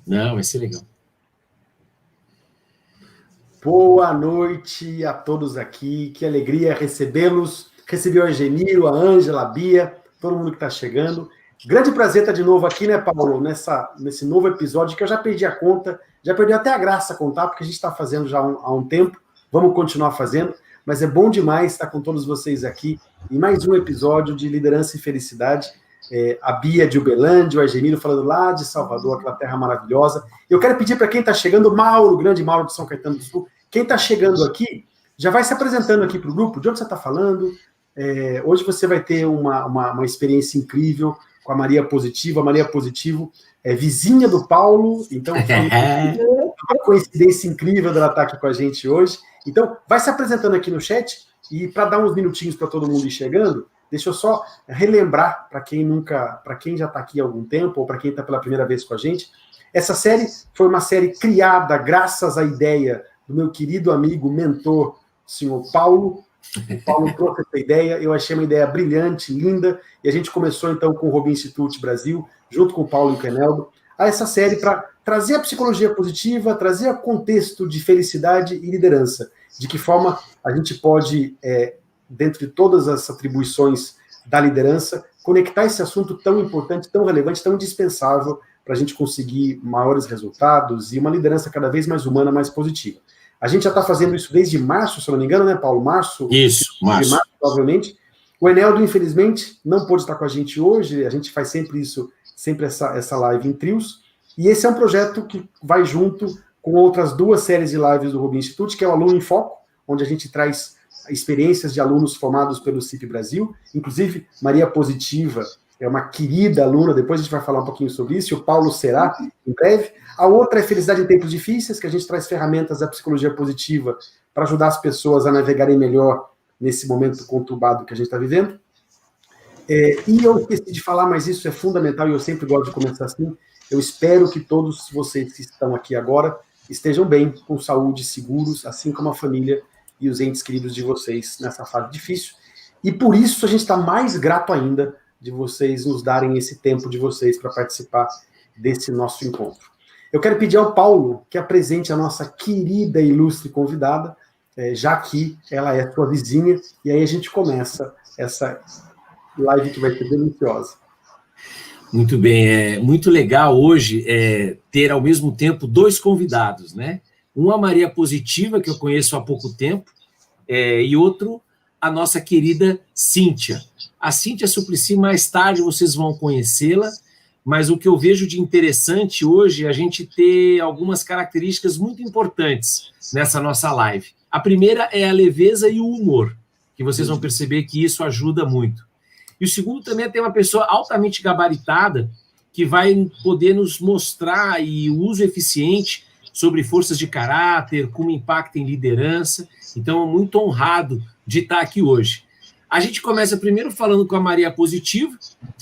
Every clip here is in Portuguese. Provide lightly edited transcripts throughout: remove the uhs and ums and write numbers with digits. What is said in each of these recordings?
Não, vai ser legal. Boa noite a todos aqui, que alegria recebê-los. Recebi o Argemiro, a Ângela, a Bia, todo mundo que está chegando. Grande prazer estar de novo aqui, né, Paulo, nesse novo episódio, que eu já perdi a conta, já perdi até a graça contar, porque a gente está fazendo já há um tempo, vamos continuar fazendo, mas é bom demais estar com todos vocês aqui em mais um episódio de Liderança e Felicidade. A Bia de Uberlândia, o Argemiro falando lá de Salvador, aquela terra maravilhosa. Eu quero pedir para quem está chegando, o Mauro, o grande Mauro de São Caetano do Sul, quem está chegando aqui, já vai se apresentando aqui para o grupo, de onde você está falando. Hoje você vai ter uma experiência incrível com a Maria Positiva. A Maria Positivo é vizinha do Paulo, então é uma coincidência incrível dela estar aqui com a gente hoje. Então, vai se apresentando aqui no chat, e para dar uns minutinhos para todo mundo ir chegando, deixa eu só relembrar para quem já está aqui há algum tempo, ou para quem está pela primeira vez com a gente, essa série foi uma série criada graças à ideia do meu querido amigo, mentor, o senhor Paulo. O Paulo trouxe essa ideia, eu achei uma ideia brilhante, linda, e a gente começou então com o Robin Institute Brasil, junto com o Paulo e o Keneldo, a essa série para trazer a psicologia positiva, trazer o contexto de felicidade e liderança. De que forma a gente pode, dentro de todas as atribuições da liderança, conectar esse assunto tão importante, tão relevante, tão indispensável para a gente conseguir maiores resultados e uma liderança cada vez mais humana, mais positiva. A gente já está fazendo isso desde março, se eu não me engano, né, Paulo? Março? Isso, março. Provavelmente. O Eneldo, infelizmente, não pôde estar com a gente hoje. A gente faz sempre essa live em trios. E esse é um projeto que vai junto com outras 2 séries de lives do Robin Institute, que é o Aluno em Foco, onde a gente traz experiências de alunos formados pelo CIP Brasil. Inclusive, Maria Positiva é uma querida aluna, depois a gente vai falar um pouquinho sobre isso, e o Paulo será, em breve. A outra é Felicidade em Tempos Difíceis, que a gente traz ferramentas da psicologia positiva para ajudar as pessoas a navegarem melhor nesse momento conturbado que a gente está vivendo. E eu esqueci de falar, mas isso é fundamental, e eu sempre gosto de começar assim. Eu espero que todos vocês que estão aqui agora estejam bem, com saúde, seguros, assim como a família e os entes queridos de vocês nessa fase difícil. E por isso a gente está mais grato ainda de vocês nos darem esse tempo de vocês para participar desse nosso encontro. Eu quero pedir ao Paulo que apresente a nossa querida e ilustre convidada, já que ela é sua vizinha, e aí a gente começa essa live que vai ser deliciosa. Muito bem, é muito legal hoje ter ao mesmo tempo 2 convidados, né? Um a Maria Positiva, que eu conheço há pouco tempo, e outro a nossa querida Cíntia. A Cíntia Suplicy, mais tarde vocês vão conhecê-la, mas o que eu vejo de interessante hoje é a gente ter algumas características muito importantes nessa nossa live. A primeira é a leveza e o humor, que vocês vão perceber que isso ajuda muito. E o segundo também é ter uma pessoa altamente gabaritada que vai poder nos mostrar o uso eficiente sobre forças de caráter, como impacta em liderança. Então, muito honrado de estar aqui hoje. A gente começa primeiro falando com a Maria Positiva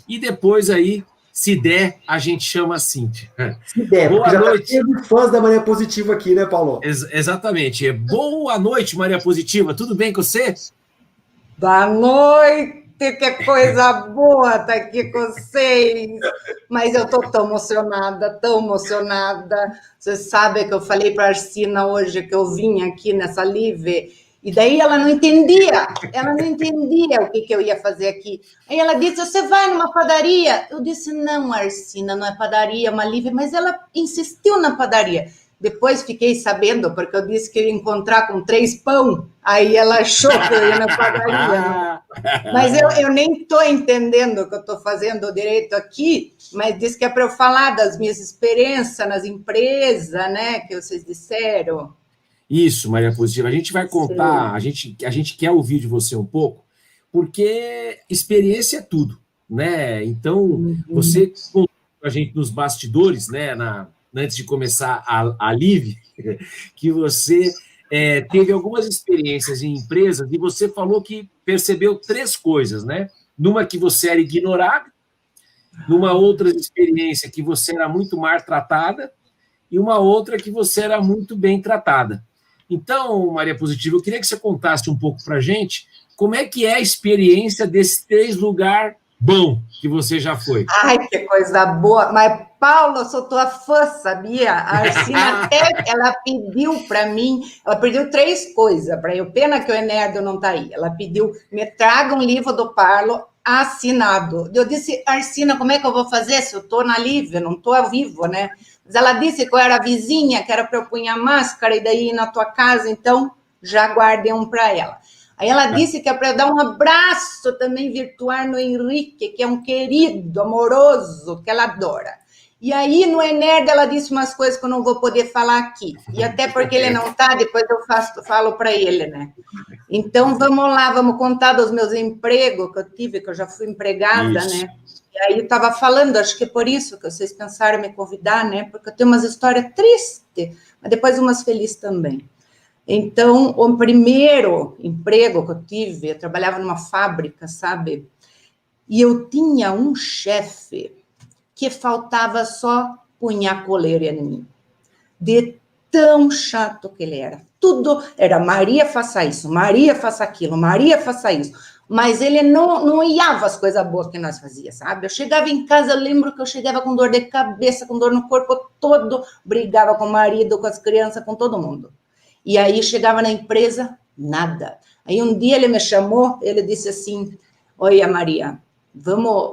e depois aí, se der, a gente chama a Cíntia. Se der, boa noite. Já tá fãs da Maria Positiva aqui, né, Paulo? Exatamente. Boa noite, Maria Positiva. Tudo bem com você? Boa noite, que coisa boa estar aqui com vocês. Mas eu estou tão emocionada, tão emocionada. Você sabe que eu falei para a Arsina hoje que eu vim aqui nessa live. E daí ela não entendia o que eu ia fazer aqui. Aí ela disse, você vai numa padaria? Eu disse, não, Arsina, não é padaria, é uma live, mas ela insistiu na padaria. Depois fiquei sabendo, porque eu disse que ia encontrar com 3 pão, aí ela achou que eu ia na padaria. Mas eu nem estou entendendo o que eu estou fazendo direito aqui, mas disse que é para eu falar das minhas experiências nas empresas, né, que vocês disseram. Isso, Maria Positiva. A gente vai contar, a gente quer ouvir de você um pouco, porque experiência é tudo, né? Então, você contou a gente nos bastidores, né, antes de começar a live, que você teve algumas experiências em empresas e você falou que percebeu 3 coisas, né? Numa que você era ignorada, numa outra experiência que você era muito mal tratada e uma outra que você era muito bem tratada. Então, Maria Positiva, eu queria que você contasse um pouco para a gente como é que é a experiência desses 3 lugares bom que você já foi? Ai, que coisa boa. Mas, Paulo, eu sou tua fã, sabia? A Arsina até, ela pediu para mim, ela pediu 3 coisas para eu. Pena que o Enérdio não está aí. Ela pediu, me traga um livro do Paulo assinado. Eu disse, Arsina, como é que eu vou fazer se eu estou na Lívia, não estou ao vivo, né? Mas ela disse que eu era vizinha, que era para eu pôr a máscara e daí ir na tua casa, então já guardei um para ela. Aí ela disse que é para eu dar um abraço também virtual no Henrique, que é um querido, amoroso, que ela adora. E aí, no Enerd, ela disse umas coisas que eu não vou poder falar aqui. E até porque ele não está, depois eu falo para ele, né? Então, vamos lá, vamos contar dos meus empregos que eu tive, que eu já fui empregada, Isso. né? E aí eu estava falando, acho que é por isso que vocês pensaram em me convidar, né? Porque eu tenho umas histórias tristes, mas depois umas felizes também. Então, o primeiro emprego que eu tive, eu trabalhava numa fábrica, sabe? E eu tinha um chefe que faltava só punhar coleira em mim. De tão chato que ele era. Tudo era Maria faça isso, Maria faça aquilo, Maria faça isso. Mas ele não iava as coisas boas que nós fazíamos, sabe? Eu chegava em casa, eu lembro que eu chegava com dor de cabeça, com dor no corpo todo, brigava com o marido, com as crianças, com todo mundo. E aí chegava na empresa, nada. Aí um dia ele me chamou, ele disse assim, oi, Maria,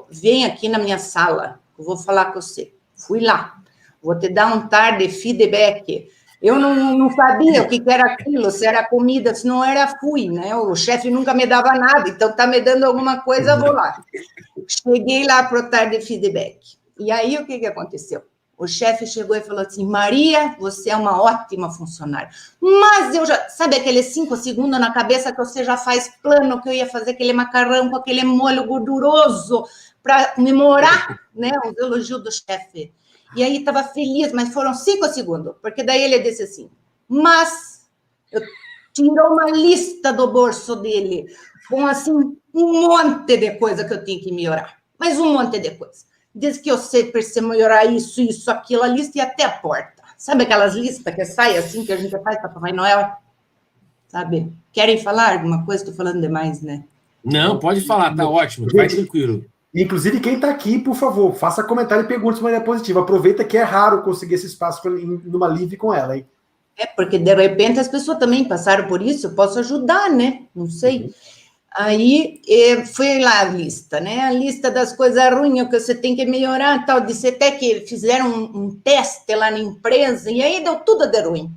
vem aqui na minha sala, eu vou falar com você. Fui lá, vou te dar um tarde de feedback. Eu não sabia o que era aquilo, se era comida, se não era, fui, né? O chefe nunca me dava nada, então tá me dando alguma coisa, vou lá. Cheguei lá para o tarde de feedback. E aí o que aconteceu? O chefe chegou e falou assim, Maria, você é uma ótima funcionária. Mas eu já... Sabe aqueles 5 segundos na cabeça que você já faz plano que eu ia fazer aquele macarrão com aquele molho gorduroso para comemorar, né, os elogios do chefe. E aí estava feliz, mas foram 5 segundos. Porque daí ele disse assim, mas... Eu tirou uma lista do bolso dele com, assim, um monte de coisa que eu tinha que melhorar. Mas um monte de coisa. Diz que eu sei para melhorar isso, aquilo, a lista e até a porta. Sabe aquelas listas que saem assim, que a gente faz para Papai Noel? Sabe? Querem falar alguma coisa? Estou falando demais, né? Não, pode falar, tá ótimo, vai tranquilo. Inclusive, quem está aqui, por favor, faça comentário e pergunte de maneira positiva. Aproveita que é raro conseguir esse espaço numa live com ela, hein? É, porque de repente as pessoas também passaram por isso, eu posso ajudar, né? Não sei. Uhum. Aí foi lá a lista, né? A lista das coisas ruins que você tem que melhorar, tal. Disse até que fizeram um teste lá na empresa e aí deu tudo de ruim.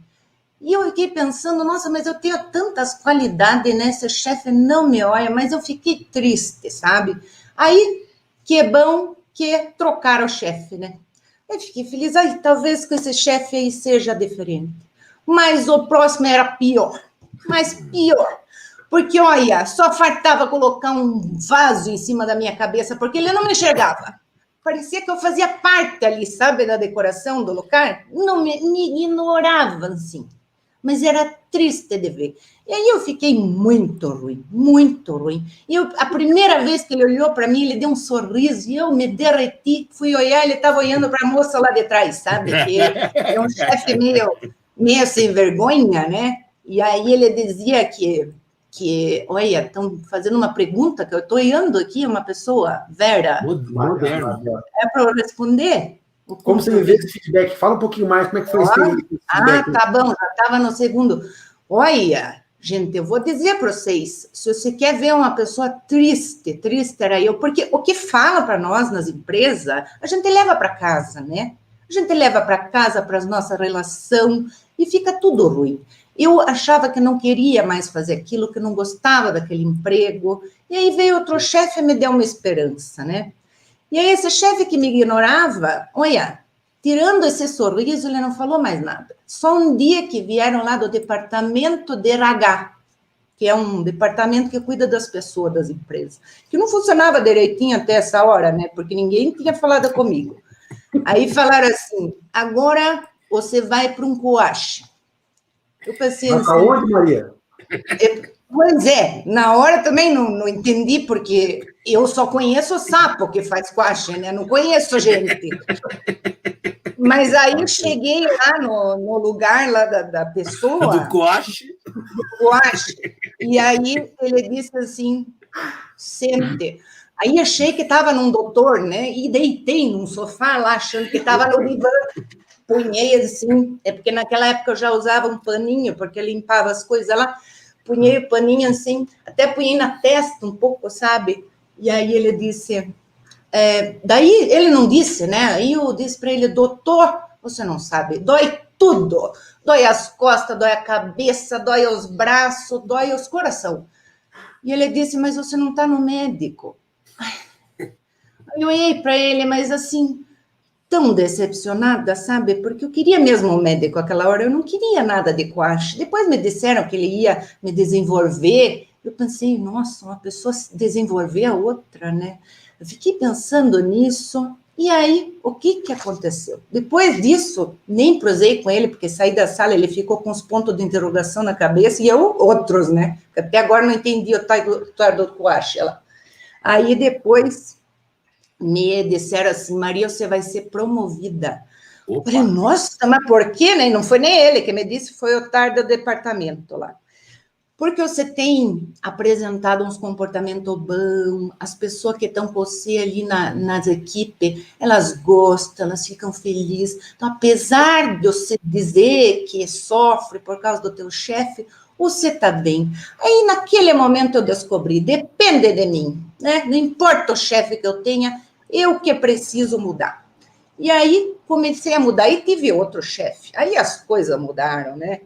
E eu fiquei pensando, nossa, mas eu tenho tantas qualidades, né? Esse chefe não me olha, mas eu fiquei triste, sabe? Aí, que é bom que trocaram o chefe, né? Eu fiquei feliz, aí talvez com esse chefe aí seja diferente. Mas o próximo era pior, mas pior. Porque, olha, só faltava colocar um vaso em cima da minha cabeça, porque ele não me enxergava. Parecia que eu fazia parte ali, sabe, da decoração do local. Não me ignorava, assim. Mas era triste de ver. E aí eu fiquei muito ruim, muito ruim. E a primeira vez que ele olhou para mim, ele deu um sorriso e eu me derreti. Fui olhar, ele estava olhando para a moça lá de trás, sabe? Que é um chefe meio sem vergonha, né? E aí ele dizia que olha, estão fazendo uma pergunta que eu estou olhando aqui, uma pessoa, Vera. Moderno. É para eu responder? Como você me vê esse feedback? Fala um pouquinho mais, como é que foi esse feedback? Tá bom, já estava no segundo. Olha, gente, eu vou dizer para vocês, se você quer ver uma pessoa triste era eu, porque o que fala para nós nas empresas, a gente leva para casa, né? A gente leva para casa, para a nossa relação, e fica tudo ruim. Eu achava que não queria mais fazer aquilo, que não gostava daquele emprego. E aí veio outro chefe e me deu uma esperança, né? E aí esse chefe que me ignorava, olha, tirando esse sorriso, ele não falou mais nada. Só um dia que vieram lá do departamento de RH, que é um departamento que cuida das pessoas das empresas, que não funcionava direitinho até essa hora, né? Porque ninguém tinha falado comigo. Aí falaram assim, agora você vai para um coache. Eu pensei assim... Aonde, Maria? Pois é, na hora também não entendi, porque eu só conheço o sapo que faz coache, né? Não conheço gente. Mas aí eu cheguei lá no lugar lá da pessoa... Do coache. Do coache. E aí ele disse assim, sente. Aí achei que estava num doutor, né? E deitei num sofá lá, achando que estava no divã. Punhei assim, é porque naquela época eu já usava um paninho, porque limpava as coisas lá. Punhei o paninho assim, até punhei na testa um pouco, sabe? E aí ele disse... daí ele não disse, né? Aí eu disse para ele, doutor, você não sabe, dói tudo. Dói as costas, dói a cabeça, dói os braços, dói os coração. E ele disse, mas você não está no médico. Eu olhei para ele, mas assim, tão decepcionada, sabe? Porque eu queria mesmo um médico aquela hora, eu não queria nada de coache. Depois me disseram que ele ia me desenvolver. Eu pensei, nossa, uma pessoa desenvolver a outra, né? Eu fiquei pensando nisso. E aí, o que aconteceu? Depois disso, nem prosei com ele, porque saí da sala, ele ficou com os pontos de interrogação na cabeça, e eu outros, né? Até agora não entendi o tal do coache. Aí depois me disseram assim, Maria, você vai ser promovida. Eu falei, nossa, mas por quê? Né? Não foi nem ele que me disse, foi o tarde do departamento lá. Porque você tem apresentado uns comportamentos bons, as pessoas que estão com você ali nas equipes, elas gostam, elas ficam felizes. Então, apesar de você dizer que sofre por causa do teu chefe, você está bem. Aí, naquele momento, eu descobri, depende de mim, né? Não importa o chefe que eu tenha, eu que preciso mudar. E aí, comecei a mudar e tive outro chefe. Aí as coisas mudaram, né?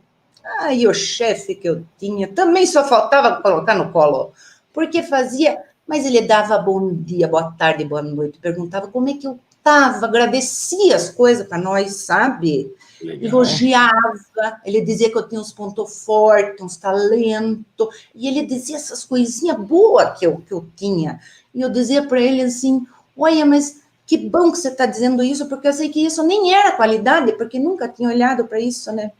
Aí o chefe que eu tinha também só faltava colocar no colo, porque fazia, mas ele dava bom dia, boa tarde, boa noite, perguntava como é que eu estava, agradecia as coisas para nós, sabe? Legal. Elogiava, ele dizia que eu tinha uns pontos fortes, uns talentos, e ele dizia essas coisinhas boas que eu tinha, e eu dizia para ele assim, olha, mas que bom que você está dizendo isso, porque eu sei que isso nem era qualidade, porque nunca tinha olhado para isso, né?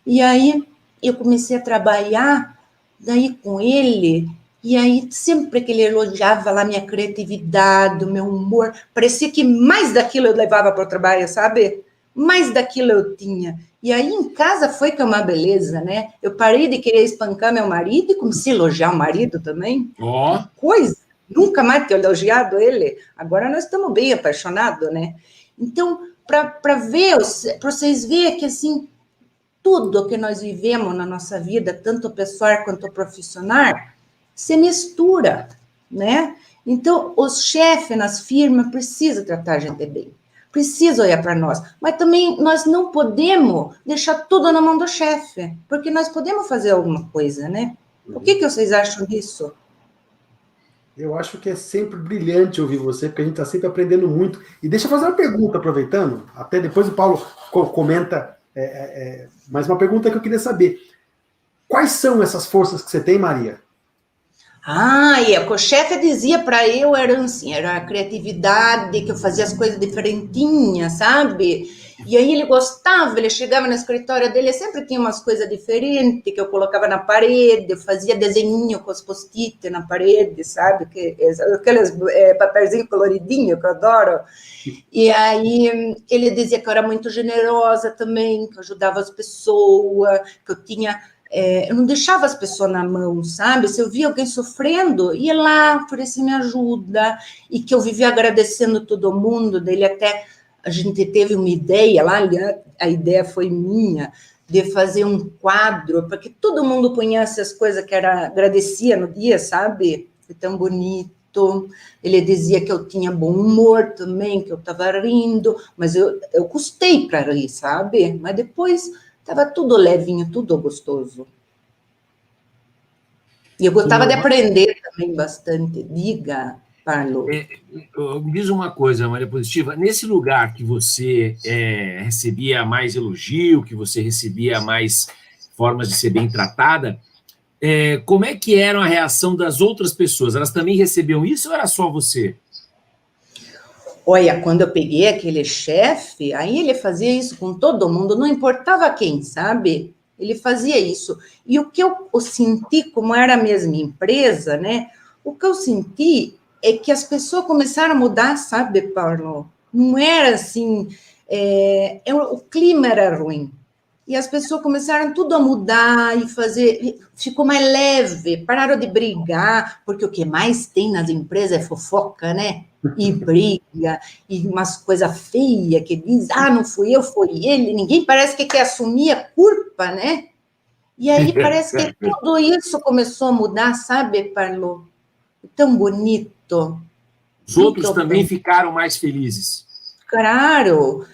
E aí eu comecei a trabalhar daí com ele, e aí sempre que ele elogiava lá minha criatividade, o meu humor, parecia que mais daquilo eu levava para o trabalho, sabe? Mais daquilo eu tinha. E aí em casa foi que é uma beleza, né? Eu parei de querer espancar meu marido e comecei a elogiar o marido também. Ó. Que coisa! Nunca mais tinha elogiado ele. Agora nós estamos bem apaixonados, né? Então, para ver, para vocês verem que assim, tudo que nós vivemos na nossa vida, tanto pessoal quanto profissional, se mistura, né? Então, os chefes nas firmas precisam tratar a gente bem, precisam olhar para nós, mas também nós não podemos deixar tudo na mão do chefe, porque nós podemos fazer alguma coisa, né? O que vocês acham disso? Eu acho que é sempre brilhante ouvir você, porque a gente está sempre aprendendo muito. E deixa eu fazer uma pergunta, aproveitando, até depois o Paulo comenta mais uma pergunta que eu queria saber. Quais são essas forças que você tem, Maria? E o chefe dizia para eu, era assim, era a criatividade, que eu fazia as coisas diferentinhas, sabe? E aí ele gostava, ele chegava no escritório dele, sempre tinha umas coisas diferentes que eu colocava na parede, eu fazia desenhinho com os post-it na parede, sabe? Aqueles papelzinhos coloridinhos que eu adoro. E aí ele dizia que eu era muito generosa também, que eu ajudava as pessoas, que eu tinha... eu não deixava as pessoas na mão, sabe? Se eu via alguém sofrendo, ia lá, oferecer minha ajuda, e que eu vivia agradecendo todo mundo, dele até... A gente teve uma ideia lá, a ideia foi minha, de fazer um quadro, para que todo mundo conhece as coisas que agradecia no dia, sabe? Foi tão bonito. Ele dizia que eu tinha bom humor também, que eu estava rindo, mas eu custei para rir, sabe? Mas depois estava tudo levinho, tudo gostoso. E eu gostava de aprender também bastante. Diga, Paulo. Me diz uma coisa, Maria Positiva, nesse lugar que você recebia mais elogio, que você recebia mais formas de ser bem tratada, como é que era a reação das outras pessoas? Elas também recebiam isso ou era só você? Olha, quando eu peguei aquele chefe, aí ele fazia isso com todo mundo, não importava quem, sabe? Ele fazia isso. E o que eu senti, como era a mesma empresa, né? O que eu senti é que as pessoas começaram a mudar, sabe, Paulo? Não era assim, o clima era ruim. e as pessoas começaram tudo a mudar e fazer, ficou mais leve, pararam de brigar, porque o que mais tem nas empresas é fofoca, né? E briga, e umas coisas feias que diz, não fui eu, foi ele, ninguém parece que quer assumir a culpa, né? E aí parece que tudo isso começou a mudar, sabe, Parlo? Tão bonito. Os outros também ficaram mais felizes. Claro,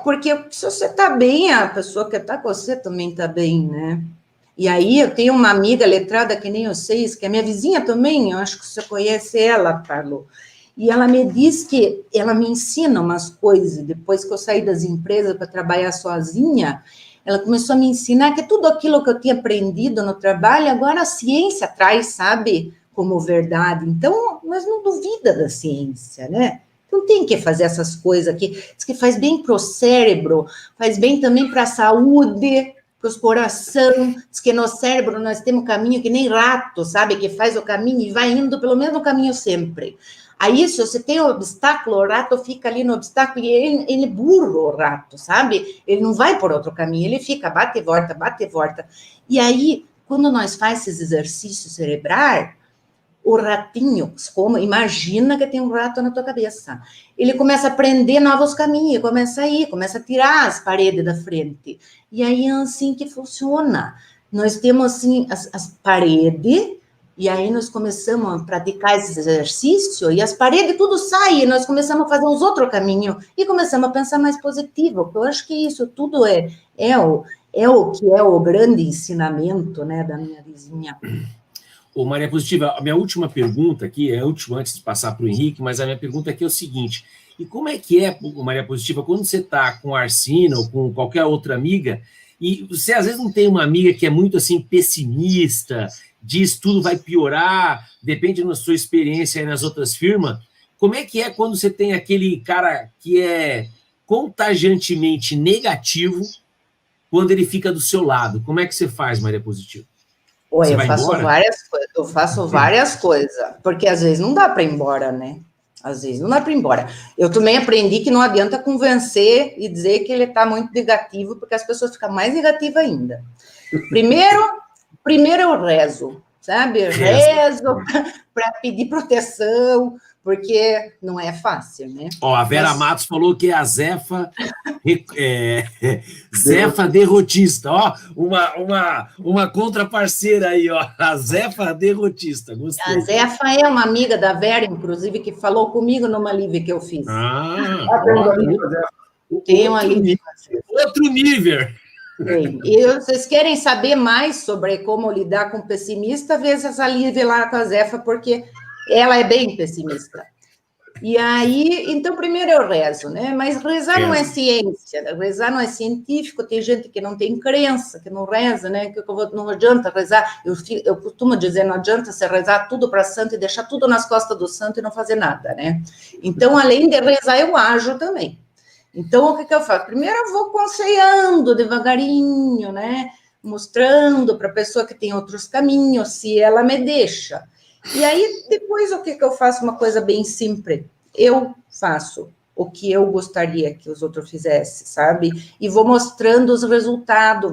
porque se você está bem, a pessoa que está com você também está bem, né? E aí eu tenho uma amiga letrada que nem vocês, que é minha vizinha também, eu acho que você conhece ela, Carlo. E ela me diz que ela me ensina umas coisas, depois que eu saí das empresas para trabalhar sozinha, ela começou a me ensinar que tudo aquilo que eu tinha aprendido no trabalho, agora a ciência traz, sabe, como verdade. Então, nós não duvida da ciência, né? Não tem que fazer essas coisas aqui. Diz que faz bem para o cérebro, faz bem também para a saúde, para o coração. Diz que no cérebro nós temos um caminho que nem rato, sabe? Que faz o caminho e vai indo pelo mesmo caminho sempre. Aí, se você tem um obstáculo, o rato fica ali no obstáculo e ele é burro, o rato, sabe? Ele não vai por outro caminho, ele fica bate e volta, bate e volta. E aí, quando nós fazemos esses exercícios cerebrais, o ratinho, como imagina que tem um rato na tua cabeça. Ele começa a aprender novos caminhos, começa a ir, começa a tirar as paredes da frente. E aí é assim que funciona. Nós temos assim as paredes, e aí nós começamos a praticar esse exercício, e as paredes tudo sai, e nós começamos a fazer uns outros caminhos, e começamos a pensar mais positivo, porque eu acho que isso tudo é o que é o grande ensinamento, né, da minha vizinha. Ô, Maria Positiva, a minha última pergunta aqui, é a última antes de passar para o Henrique, mas a minha pergunta aqui é o seguinte, e como é que é, Maria Positiva, quando você está com a Arsina ou com qualquer outra amiga, e você às vezes não tem uma amiga que é muito assim pessimista, diz tudo vai piorar, depende da sua experiência aí nas outras firmas, como é que é quando você tem aquele cara que é contagiantemente negativo quando ele fica do seu lado? Como é que você faz, Maria Positiva? Oi, eu faço várias coisas, porque às vezes não dá para ir embora, né? Às vezes não dá para ir embora. Eu também aprendi que não adianta convencer e dizer que ele está muito negativo, porque as pessoas ficam mais negativas ainda. Primeiro eu rezo, sabe? Rezo para pedir proteção, porque não é fácil, né? Ó, a Vera Matos falou que é a Zefa, Zefa derrotista, ó, uma contraparceira aí, ó, a Zefa derrotista, gostei. A Zefa é uma amiga da Vera, inclusive, que falou comigo numa live que eu fiz. Tem uma live. Outro nível. E vocês querem saber mais sobre como lidar com pessimista, veja essa live lá com a Zefa, porque ela é bem pessimista. E aí, então, primeiro eu rezo, né? Mas rezar não é ciência, rezar não é científico, tem gente que não tem crença, que não reza, né? Que não adianta rezar. Eu costumo dizer, não adianta você rezar tudo para santo e deixar tudo nas costas do santo e não fazer nada, né? Então, além de rezar, eu ajo também. Então, o que eu faço? Primeiro eu vou aconselhando devagarinho, né? Mostrando para a pessoa que tem outros caminhos, se ela me deixa. E aí, depois, o que eu faço? Uma coisa bem simples. Eu faço o que eu gostaria que os outros fizessem, sabe? E vou mostrando os resultados,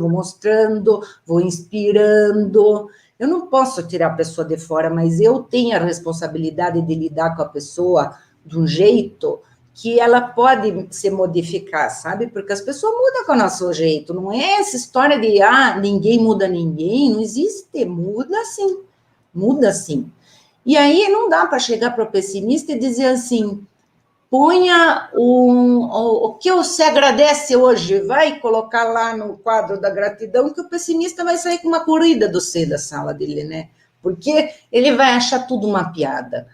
vou inspirando. Eu não posso tirar a pessoa de fora, mas eu tenho a responsabilidade de lidar com a pessoa de um jeito que ela pode se modificar, sabe? Porque as pessoas mudam com o nosso jeito. Não é essa história de, ninguém muda ninguém. Não existe. Muda sim. Muda sim. E aí não dá para chegar para o pessimista e dizer assim, ponha o que você agradece hoje, vai colocar lá no quadro da gratidão, que o pessimista vai sair com uma corrida do C da sala dele, né? Porque ele vai achar tudo uma piada.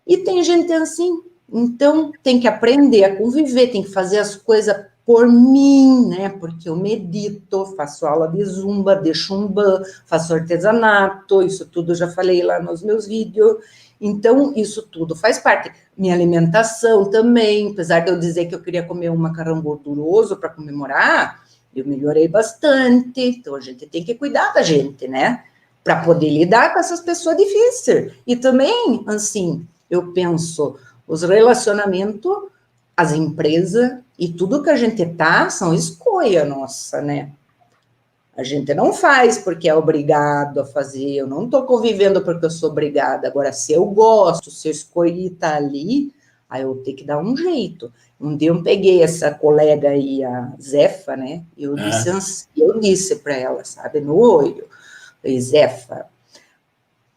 E tem gente assim, então tem que aprender a conviver, tem que fazer as coisas por mim, né? Porque eu medito, faço aula de zumba, de chumbã, faço artesanato, isso tudo eu já falei lá nos meus vídeos. Então, isso tudo faz parte. Minha alimentação também, apesar de eu dizer que eu queria comer um macarrão gorduroso para comemorar, eu melhorei bastante. Então, a gente tem que cuidar da gente, né? Para poder lidar com essas pessoas difíceis. E também, assim, eu penso, os relacionamentos, as empresas e tudo que a gente tá são escolha nossa, né? A gente não faz porque é obrigado a fazer, eu não estou convivendo porque eu sou obrigada. Agora, se eu gosto, se eu escolhi estar ali, aí eu tenho que dar um jeito. Um dia eu peguei essa colega aí, a Zefa, né? Eu disse para ela, sabe, no olho, falei, Zefa,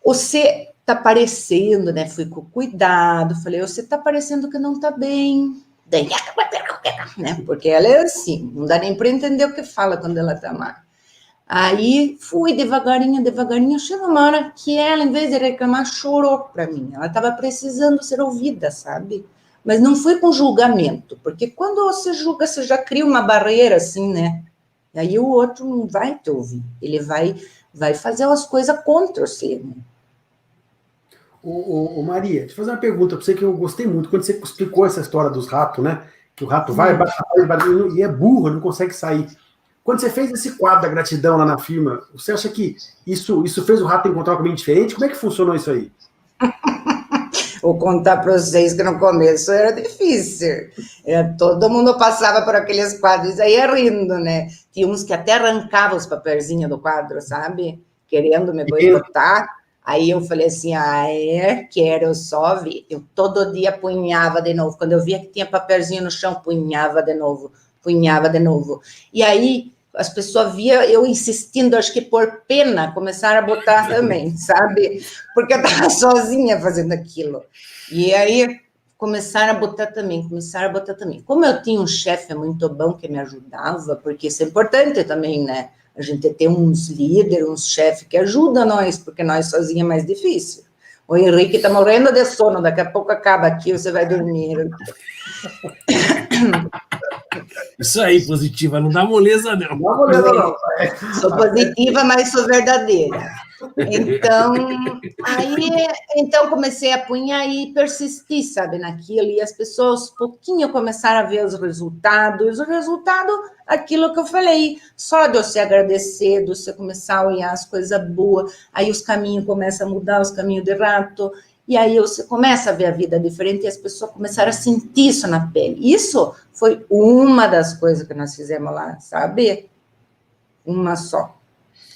você tá parecendo, né? Fui com cuidado, falei, você tá parecendo que não tá bem. Daí, né? Porque ela é assim, não dá nem para entender o que fala quando ela tá má. Aí fui devagarinho, chegou uma hora que ela, em vez de reclamar, chorou para mim. Ela estava precisando ser ouvida, sabe? Mas não foi com julgamento, porque quando você julga, você já cria uma barreira assim, né? E aí o outro não vai te ouvir, ele vai fazer as coisas contra você, né? Maria, deixa eu fazer uma pergunta para você que eu gostei muito, quando você explicou essa história dos ratos, né? Que o rato vai, bate e é burro, não consegue sair. Quando você fez esse quadro da gratidão lá na firma, você acha que isso fez o rato encontrar um caminho diferente? Como é que funcionou isso aí? Vou contar para vocês que no começo era difícil. Todo mundo passava por aqueles quadros e ia rindo, né? Tinha uns que até arrancavam os papelzinhos do quadro, sabe? Querendo me boicotar. Aí eu falei assim, quero só ver. Eu todo dia punhava de novo. Quando eu via que tinha papelzinho no chão, punhava de novo. E aí as pessoas viam eu insistindo, acho que por pena, começaram a botar também, sabe? Porque eu estava sozinha fazendo aquilo. E aí começaram a botar também. Como eu tinha um chefe muito bom que me ajudava, porque isso é importante também, né? A gente tem uns líderes, uns chefes que ajudam nós, porque nós sozinhos é mais difícil. O Henrique está morrendo de sono, daqui a pouco acaba aqui, você vai dormir. Isso aí, Positiva, não dá moleza, não. Não dá moleza, não. Sou positiva, mas sou verdadeira. Então comecei a punhar e persistir, sabe, naquilo, e as pessoas, pouquinho, começaram a ver os resultados. O resultado, aquilo que eu falei, só de você agradecer, de você começar a olhar as coisas boas, aí os caminhos começam a mudar, os caminhos de rato, e aí você começa a ver a vida diferente, e as pessoas começaram a sentir isso na pele. Isso foi uma das coisas que nós fizemos lá, sabe? Uma só.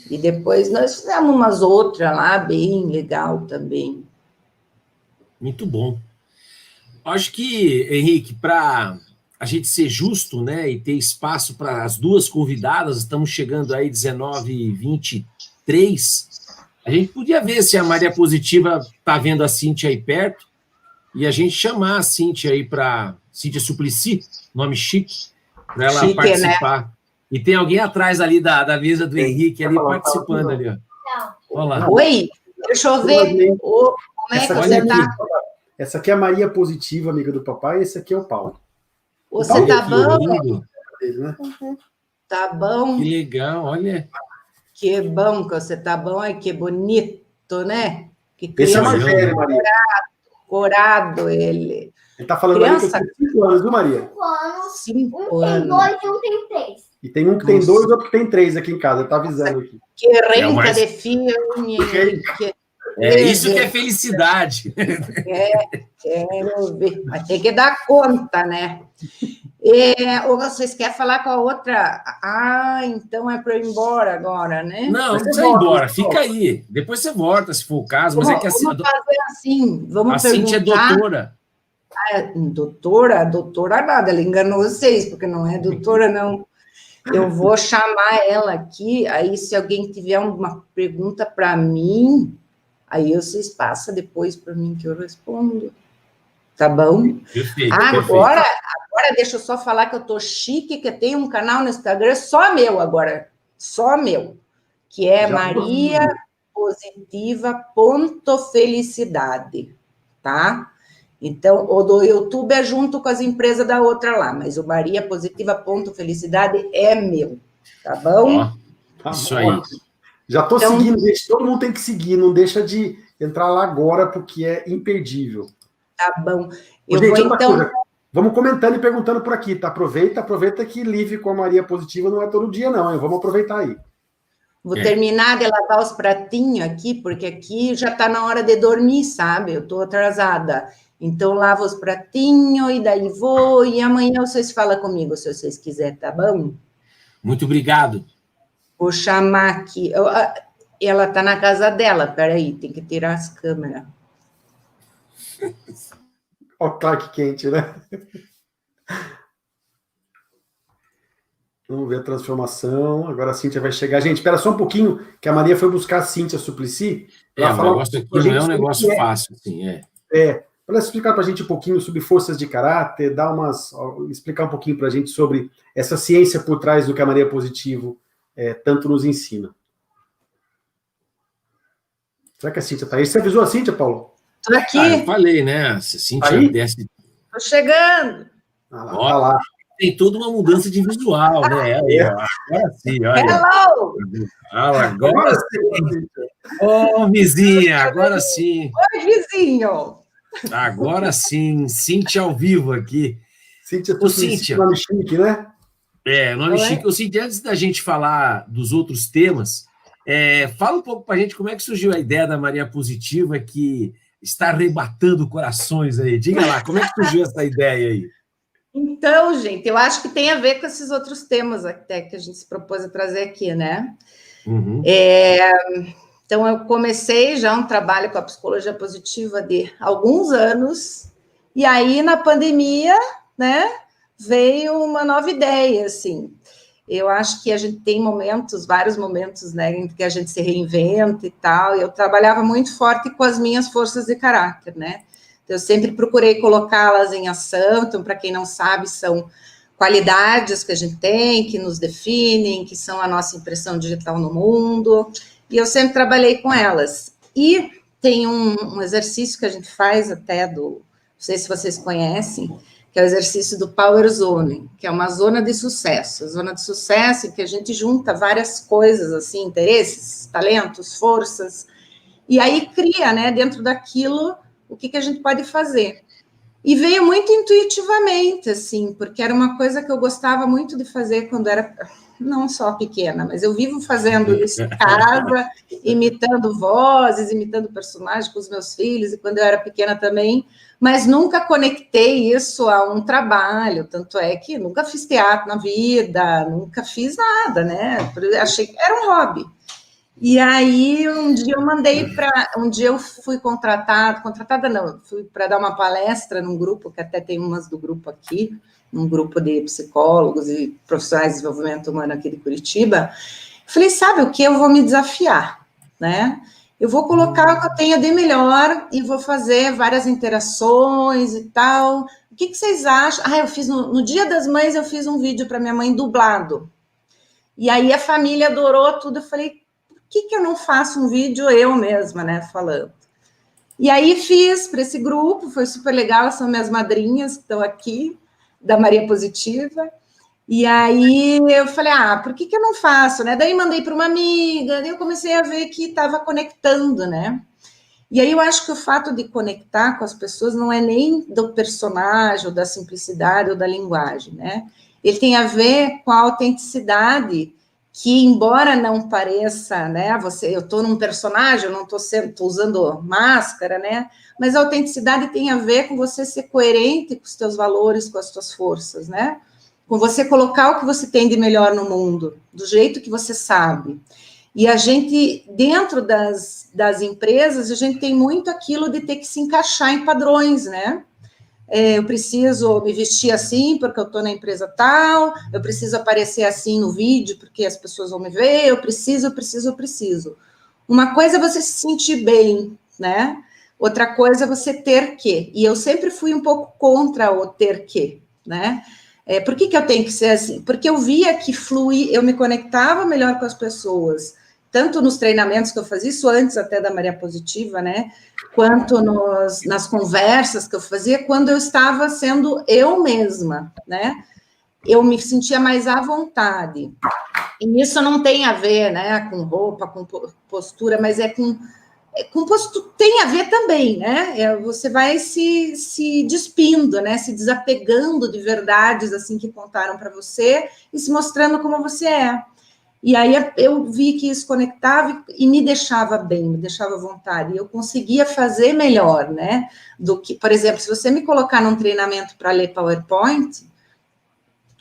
E depois nós fizemos umas outras lá, bem legal também. Muito bom. Acho que, Henrique, para a gente ser justo, né, e ter espaço para as duas convidadas, estamos chegando aí 19h23, a gente podia ver se a Maria Positiva está vendo a Cíntia aí perto, e a gente chamar a Cíntia aí para... Cíntia Suplicy, nome chique, para ela participar. Né? E tem alguém atrás ali da mesa do Henrique, ali participando ali, ó. Olha lá. Oi, deixa eu ver. Como é que você está? Essa aqui é a Maria Positiva, amiga do papai, e esse aqui é o Paulo. Você está bom? Né? Tá bom. Que legal, olha. Que bom que você está bom, ai, que bonito, né? Que esse é mais velho, Maria. Corado ele. Ele está falando criança... ali que tem 5 anos, viu, Maria? 5 anos. 5 anos. Um tem 2 e um tem 3. E tem um que tem 2 e outro que tem 3 aqui em casa, ele está avisando aqui. Que renca de filme. Isso que é felicidade. Quero ver. Mas tem que dar conta, né? Ou vocês querem falar com a outra? Então é para ir embora agora, né? Não precisa ir embora, fica aí. Depois você volta, se for o caso. Mas é que assim, vamos fazer assim, vamos a Cíntia é doutora. Doutora nada, ela enganou vocês, porque não é doutora, não. Eu vou chamar ela aqui, aí se alguém tiver uma pergunta para mim, aí vocês passam depois para mim que eu respondo. Tá bom? Perfeito, agora deixa eu só falar que eu tô chique, que tem um canal no Instagram só meu agora, só meu, que é mariapositiva.felicidade, tá? Então, o do YouTube é junto com as empresas da outra lá, mas o mariapositiva.felicidade é meu, tá bom? Isso aí. Já estou seguindo, gente, todo mundo tem que seguir, não deixa de entrar lá agora, porque é imperdível. Tá bom. Vamos comentando e perguntando por aqui, tá? Aproveita que Live com a Maria Positiva não é todo dia, não, hein? Vamos aproveitar aí. Vou terminar de lavar os pratinhos aqui, porque aqui já está na hora de dormir, sabe? Eu estou atrasada. Então, lavo os pratinhos e daí vou. E amanhã vocês falam comigo, se vocês quiserem, tá bom? Muito obrigado. Vou chamar aqui. Ela está na casa dela, peraí, tem que tirar as câmeras. Olha o Clark quente, né? Vamos ver a transformação. Agora a Cíntia vai chegar. Gente, espera só um pouquinho, que a Maria foi buscar a Cíntia Suplicy. O negócio aqui não é um negócio fácil, assim, para ela explicar para a gente um pouquinho sobre forças de caráter, explicar um pouquinho para a gente sobre essa ciência por trás do que a Maria Positivo tanto nos ensina. Será que a Cíntia está aí? Você avisou a Cíntia, Paulo? Estou aqui. Eu falei, né? A Cíntia desce. Estou chegando. Olha lá. Tem toda uma mudança de visual, né? Agora sim, olha. Hello! Agora sim. Ô, vizinha, agora sim. Oi, vizinho. Agora sim, Cíntia ao vivo aqui. Cíntia, Cíntia. Nome chique, né? Nome chique. Cíntia, antes da gente falar dos outros temas, fala um pouco para a gente como é que surgiu a ideia da Maria Positiva, que está arrebatando corações aí. Diga lá, como é que surgiu essa ideia aí? Então, gente, eu acho que tem a ver com esses outros temas até que a gente se propôs a trazer aqui, né? Uhum. Então, eu comecei já um trabalho com a psicologia positiva de alguns anos, e aí, na pandemia, né, veio uma nova ideia, assim. Eu acho que a gente tem vários momentos, né, em que a gente se reinventa e tal, e eu trabalhava muito forte com as minhas forças de caráter, né? Eu sempre procurei colocá-las em ação. Então, para quem não sabe, são qualidades que a gente tem, que nos definem, que são a nossa impressão digital no mundo, e eu sempre trabalhei com elas. E tem um exercício que a gente faz até não sei se vocês conhecem, que é o exercício do Power Zone, que é uma zona de sucesso. A zona de sucesso em que a gente junta várias coisas, assim, interesses, talentos, forças, e aí cria, né, dentro daquilo, o que a gente pode fazer. E veio muito intuitivamente, assim, porque era uma coisa que eu gostava muito de fazer quando era, não só pequena, mas eu vivo fazendo isso em casa, imitando vozes, imitando personagens com os meus filhos, e quando eu era pequena também, mas nunca conectei isso a um trabalho, tanto é que nunca fiz teatro na vida, nunca fiz nada, né? Achei que era um hobby. E aí, um dia eu fui contratada não, fui para dar uma palestra num grupo, que até tem umas do grupo aqui, um grupo de psicólogos e profissionais de desenvolvimento humano aqui de Curitiba. Falei, sabe o que? Eu vou me desafiar, né? Eu vou colocar o que eu tenho de melhor e vou fazer várias interações e tal. O que vocês acham? Eu fiz no Dia das Mães, eu fiz um vídeo para minha mãe dublado. E aí a família adorou tudo. Eu falei, por que eu não faço um vídeo eu mesma, né, falando? E aí fiz para esse grupo, foi super legal, elas são minhas madrinhas que estão aqui, da Maria Positiva. E aí eu falei, por que eu não faço, né? Daí mandei para uma amiga, daí eu comecei a ver que estava conectando, né? E aí eu acho que o fato de conectar com as pessoas não é nem do personagem, ou da simplicidade, ou da linguagem, né? Ele tem a ver com a autenticidade, que embora não pareça, né? Eu estou num personagem, eu não estou usando máscara, né? Mas a autenticidade tem a ver com você ser coerente com os teus valores, com as tuas forças, né? Com você colocar o que você tem de melhor no mundo, do jeito que você sabe. E a gente, dentro das empresas, a gente tem muito aquilo de ter que se encaixar em padrões, né? Eu preciso me vestir assim porque eu estou na empresa tal, eu preciso aparecer assim no vídeo porque as pessoas vão me ver, eu preciso. Uma coisa é você se sentir bem, né? Outra coisa é você ter que. E eu sempre fui um pouco contra o ter que, né? Por que eu tenho que ser assim? Porque eu via que eu me conectava melhor com as pessoas, tanto nos treinamentos que eu fazia, isso antes até da Maria Positiva, né? Quanto nas conversas que eu fazia, quando eu estava sendo eu mesma, né? Eu me sentia mais à vontade. E isso não tem a ver, né, com roupa, com postura, mas com postura, tem a ver também, né? Você vai se despindo, né? Se desapegando de verdades assim que contaram para você e se mostrando como você é. E aí eu vi que isso conectava e me deixava bem, me deixava à vontade. E eu conseguia fazer melhor, né? Do que, por exemplo, se você me colocar num treinamento para ler PowerPoint,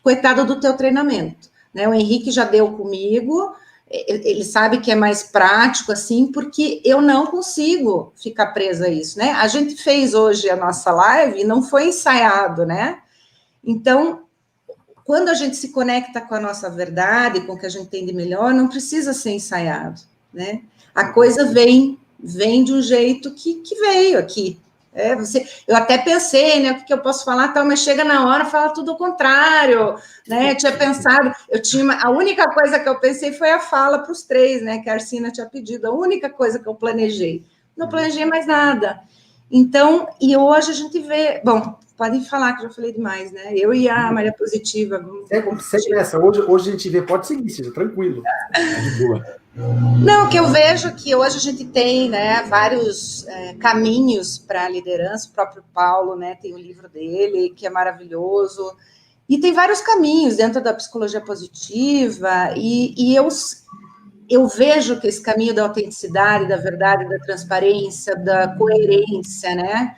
coitado do teu treinamento, né? O Henrique já deu comigo, ele sabe que é mais prático, assim, porque eu não consigo ficar presa a isso, né? A gente fez hoje a nossa live e não foi ensaiado, né? Então, quando a gente se conecta com a nossa verdade, com o que a gente tem de melhor, não precisa ser ensaiado, né? A coisa vem de um jeito que veio aqui. Eu até pensei, né, o que eu posso falar, tal, mas chega na hora, fala tudo o contrário, né? Eu tinha pensado, a única coisa que eu pensei foi a fala para os três, né, que a Arsina tinha pedido, a única coisa que eu planejei. Não planejei mais nada. Então, e hoje a gente vê, bom, podem falar que eu já falei demais, né? Eu e a Maria Positiva. Segue nessa. Hoje a gente vê, pode seguir, seja tranquilo. De boa. Não, que eu vejo que hoje a gente tem, né, vários caminhos para a liderança. O próprio Paulo, né, tem o livro dele, que é maravilhoso. E tem vários caminhos dentro da psicologia positiva. E eu vejo que esse caminho da autenticidade, da verdade, da transparência, da coerência, né,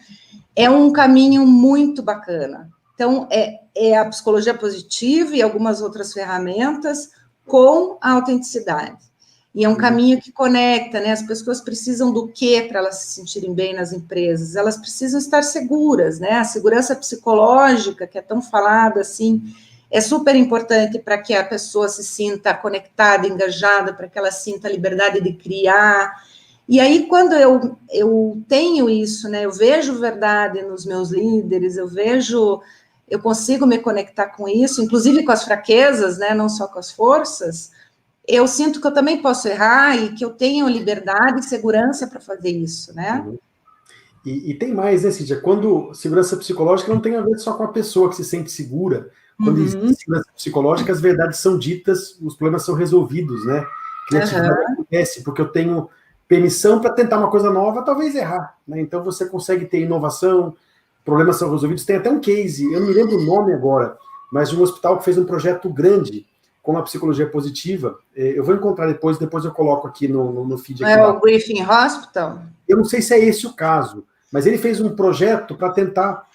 é um caminho muito bacana. Então, é a psicologia positiva e algumas outras ferramentas com a autenticidade. E é um caminho que conecta, né? As pessoas precisam do quê para elas se sentirem bem nas empresas? Elas precisam estar seguras, né? A segurança psicológica, que é tão falada assim, é super importante para que a pessoa se sinta conectada, engajada, para que ela sinta a liberdade de criar. E aí, quando eu tenho isso, né? Eu vejo verdade nos meus líderes, eu consigo me conectar com isso, inclusive com as fraquezas, né? Não só com as forças. Eu sinto que eu também posso errar e que eu tenho liberdade e segurança para fazer isso, né? E tem mais, né, Cíntia? Quando segurança psicológica não tem a ver só com a pessoa que se sente segura. Quando existe segurança psicológica, as verdades são ditas, os problemas são resolvidos, né? Criatividade acontece, porque eu tenho permissão para tentar uma coisa nova, talvez errar, né? Então você consegue ter inovação, problemas são resolvidos. Tem até um case, eu não me lembro o nome agora, mas de um hospital que fez um projeto grande com a psicologia positiva. Eu vou encontrar depois eu coloco aqui no feed. Aqui o Griffin Hospital? Eu não sei se é esse o caso, mas ele fez um projeto para tentar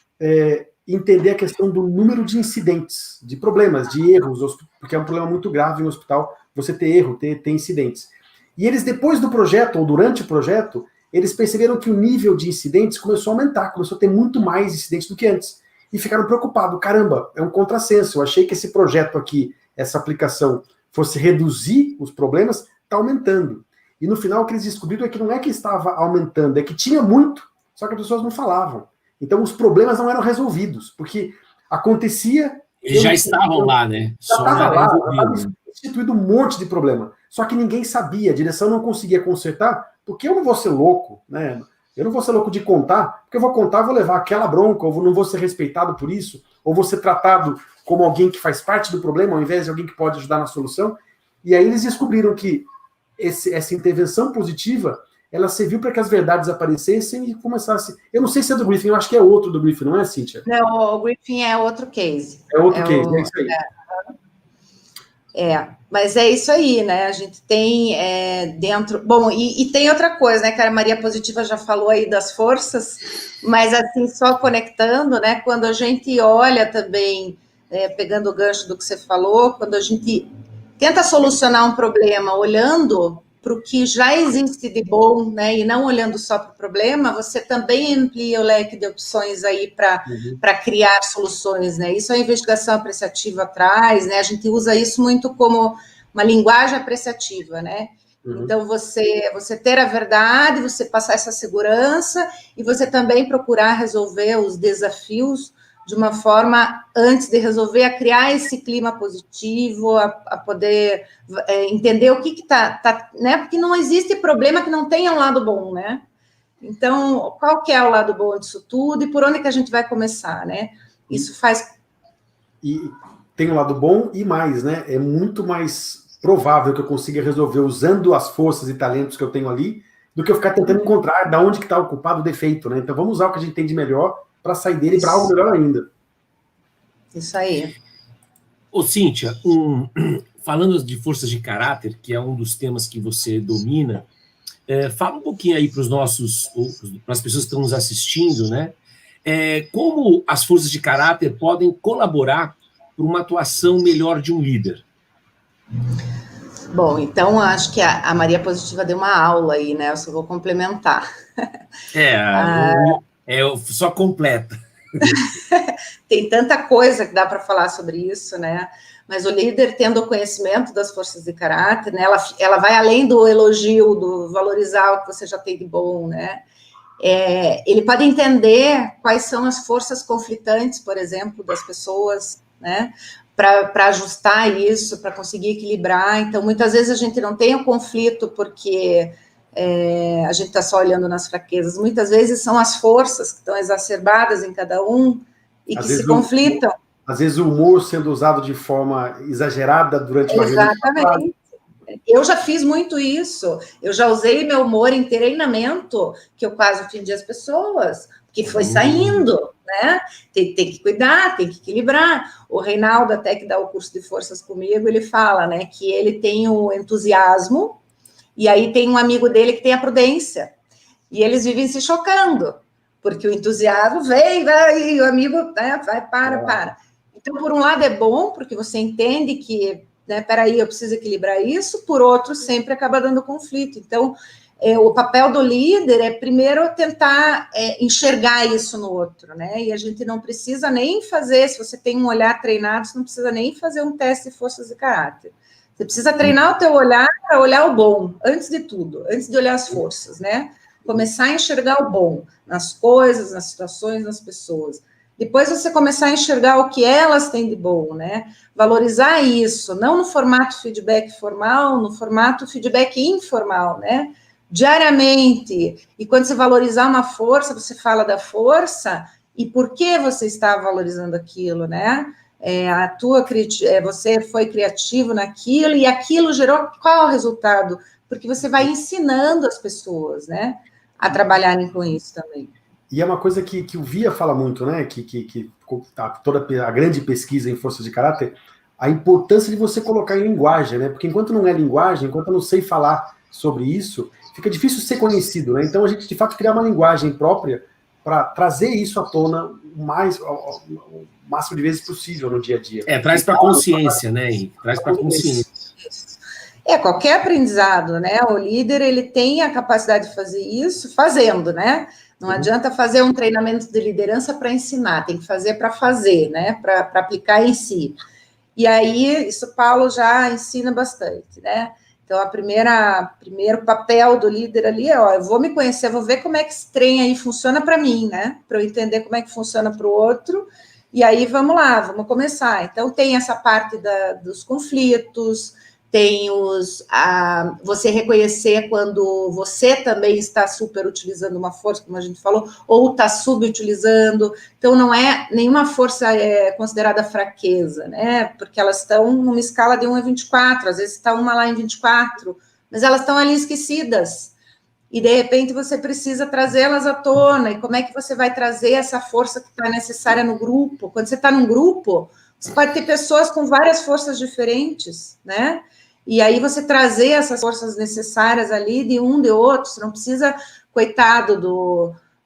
entender a questão do número de incidentes, de problemas, de erros, porque é um problema muito grave no hospital, você ter erro, ter incidentes. E eles, depois do projeto, ou durante o projeto, eles perceberam que o nível de incidentes começou a aumentar, começou a ter muito mais incidentes do que antes. E ficaram preocupados. Caramba, é um contrassenso. Eu achei que esse projeto aqui, essa aplicação, fosse reduzir os problemas, está aumentando. E no final o que eles descobriram é que não é que estava aumentando, é que tinha muito, só que as pessoas não falavam. Então os problemas não eram resolvidos, porque acontecia... Eles já estavam lá, né? Já estava lá, já estava instituído um monte de problema. Só que ninguém sabia, a direção não conseguia consertar, porque eu não vou ser louco, né? Eu não vou ser louco de contar, porque eu vou contar, vou levar aquela bronca, ou não vou ser respeitado por isso, ou vou ser tratado como alguém que faz parte do problema, ao invés de alguém que pode ajudar na solução. E aí eles descobriram que essa intervenção positiva, ela serviu para que as verdades aparecessem e começasse... Eu não sei se é do Griffin, eu acho que é outro do Griffin, não é, Cíntia? Não, o Griffin é outro case. É outro case, é isso aí. Mas é isso aí, né? A gente tem dentro... Bom, e tem outra coisa, né? Que a Maria Positiva já falou aí das forças, mas assim, só conectando, né? Quando a gente olha também, pegando o gancho do que você falou, quando a gente tenta solucionar um problema olhando para o que já existe de bom, né? E não olhando só para o problema, você também amplia o leque de opções aí para criar soluções, né? Isso a investigação apreciativa traz, né? A gente usa isso muito como uma linguagem apreciativa, né? Então, você ter a verdade, você passar essa segurança e você também procurar resolver os desafios de uma forma, antes de resolver, a criar esse clima positivo, a poder entender o que está, né? Porque não existe problema que não tenha um lado bom, né? Então, qual que é o lado bom disso tudo e por onde que a gente vai começar, né? Isso faz... E tem um lado bom e mais, né? É muito mais provável que eu consiga resolver usando as forças e talentos que eu tenho ali, do que eu ficar tentando encontrar de onde que está ocupado o defeito, né? Então vamos usar o que a gente tem de melhor para sair dele para algo melhor ainda. Isso aí. Ô, Cíntia, falando de forças de caráter, que é um dos temas que você domina, fala um pouquinho aí para as pessoas que estão nos assistindo, né? Como as forças de caráter podem colaborar para uma atuação melhor de um líder? Bom, então acho que a Maria Positiva deu uma aula aí, né? Eu só vou complementar. Só completa. Tem tanta coisa que dá para falar sobre isso, né? Mas o líder, tendo o conhecimento das forças de caráter, né, ela vai além do elogio, do valorizar o que você já tem de bom, né? Ele pode entender quais são as forças conflitantes, por exemplo, das pessoas, né? Para ajustar isso, para conseguir equilibrar. Então, muitas vezes a gente não tem o conflito porque a gente está só olhando nas fraquezas. Muitas vezes são as forças que estão exacerbadas em cada um e que se conflitam. Às vezes o humor sendo usado de forma exagerada durante uma reunião. Exatamente. Eu já fiz muito isso. Eu já usei meu humor em treinamento, que eu quase ofendi as pessoas, que foi saindo, né? Tem que cuidar, tem que equilibrar. O Reinaldo, até que dá o curso de forças comigo, ele fala, né, que ele tem o entusiasmo, e aí tem um amigo dele que tem a prudência. E eles vivem se chocando, porque o entusiasmo vem, vai, e o amigo, né, vai, para. Então, por um lado é bom, porque você entende que, né, peraí, eu preciso equilibrar isso, por outro, sempre acaba dando conflito. Então, o papel do líder é, primeiro, tentar enxergar isso no outro, né? E a gente não precisa nem fazer, se você tem um olhar treinado, você não precisa nem fazer um teste de forças de caráter. Você precisa treinar o teu olhar para olhar o bom, antes de tudo, antes de olhar as forças, né? Começar a enxergar o bom nas coisas, nas situações, nas pessoas. Depois você começar a enxergar o que elas têm de bom, né? Valorizar isso, não no formato feedback formal, no formato feedback informal, né? Diariamente. E quando você valorizar uma força, você fala da força e por que você está valorizando aquilo, né? Você foi criativo naquilo e aquilo gerou qual é o resultado? Porque você vai ensinando as pessoas, né? A trabalharem com isso também. E é uma coisa que o Via fala muito, né? Que toda a grande pesquisa em forças de caráter, a importância de você colocar em linguagem, né? Porque enquanto não é linguagem, enquanto eu não sei falar sobre isso, fica difícil ser conhecido, né? Então a gente, de fato, criar uma linguagem própria para trazer isso à tona o máximo de vezes possível no dia a dia. Traz para a consciência, né, Henrique? Traz para a consciência. Qualquer aprendizado, né? O líder, ele tem a capacidade de fazer isso fazendo, né? Não adianta fazer um treinamento de liderança para ensinar, tem que fazer para fazer, né? Para aplicar em si. E aí, isso Paulo já ensina bastante, né? Então, primeiro papel do líder ali é, eu vou me conhecer, vou ver como é que esse trem aí funciona para mim, né? Para eu entender como é que funciona para o outro, e aí vamos lá, vamos começar. Então, tem essa parte dos conflitos, tem você reconhecer quando você também está super utilizando uma força, como a gente falou, ou está subutilizando. Então, não é nenhuma força considerada fraqueza, né? Porque elas estão numa escala de 1 a 24, às vezes está uma lá em 24, mas elas estão ali esquecidas. E, de repente, você precisa trazê-las à tona. E como é que você vai trazer essa força que está necessária no grupo? Quando você está num grupo, você pode ter pessoas com várias forças diferentes, né? E aí você trazer essas forças necessárias ali de um, de outro, você não precisa, coitado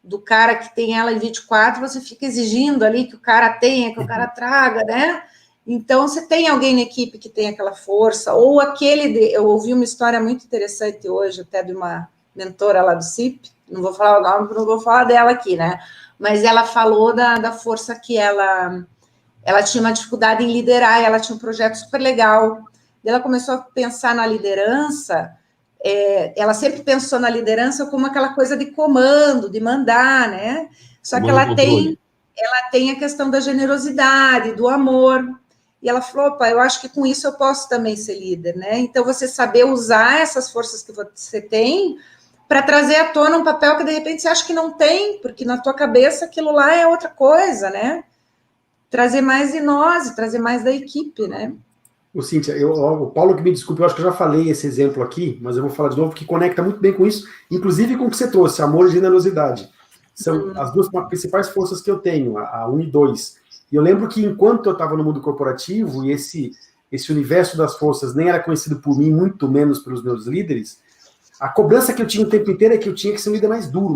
do cara que tem ela em 24, você fica exigindo ali que o cara tenha, que o cara traga, né? Então, você tem alguém na equipe que tem aquela força, ou eu ouvi uma história muito interessante hoje, até de uma mentora lá do CIP, não vou falar o nome, não vou falar dela aqui, né? Mas ela falou da força que ela tinha uma dificuldade em liderar, ela tinha um projeto super legal. Ela começou a pensar na liderança, ela sempre pensou na liderança como aquela coisa de comando, de mandar, né? Só que ela tem a questão da generosidade, do amor. E ela falou, opa, eu acho que com isso eu posso também ser líder, né? Então, você saber usar essas forças que você tem para trazer à tona um papel que, de repente, você acha que não tem, porque na tua cabeça aquilo lá é outra coisa, né? Trazer mais de nós, trazer mais da equipe, né? Cíntia, o Paulo que me desculpe, eu acho que eu já falei esse exemplo aqui, mas eu vou falar de novo, que conecta muito bem com isso, inclusive com o que você trouxe, amor e generosidade. São as duas principais forças que eu tenho, a 1 e 2. E eu lembro que enquanto eu estava no mundo corporativo, e esse universo das forças nem era conhecido por mim, muito menos pelos meus líderes, a cobrança que eu tinha o tempo inteiro é que eu tinha que ser um líder mais duro,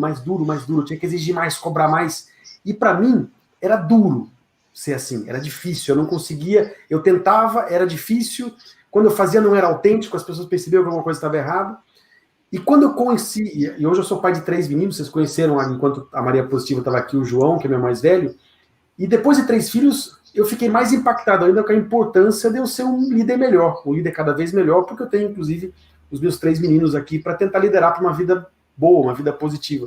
eu tinha que exigir mais, cobrar mais. E para mim, era duro ser assim, era difícil, eu não conseguia, eu tentava, era difícil, quando eu fazia não era autêntico, as pessoas percebiam que alguma coisa estava errada. E quando eu conheci, e hoje eu sou pai de 3 meninos, vocês conheceram, enquanto a Maria Positiva estava aqui, o João, que é meu mais velho, e depois de 3 filhos, eu fiquei mais impactado ainda com a importância de eu ser um líder melhor, um líder cada vez melhor, porque eu tenho, inclusive, os meus 3 meninos aqui para tentar liderar para uma vida boa, uma vida positiva.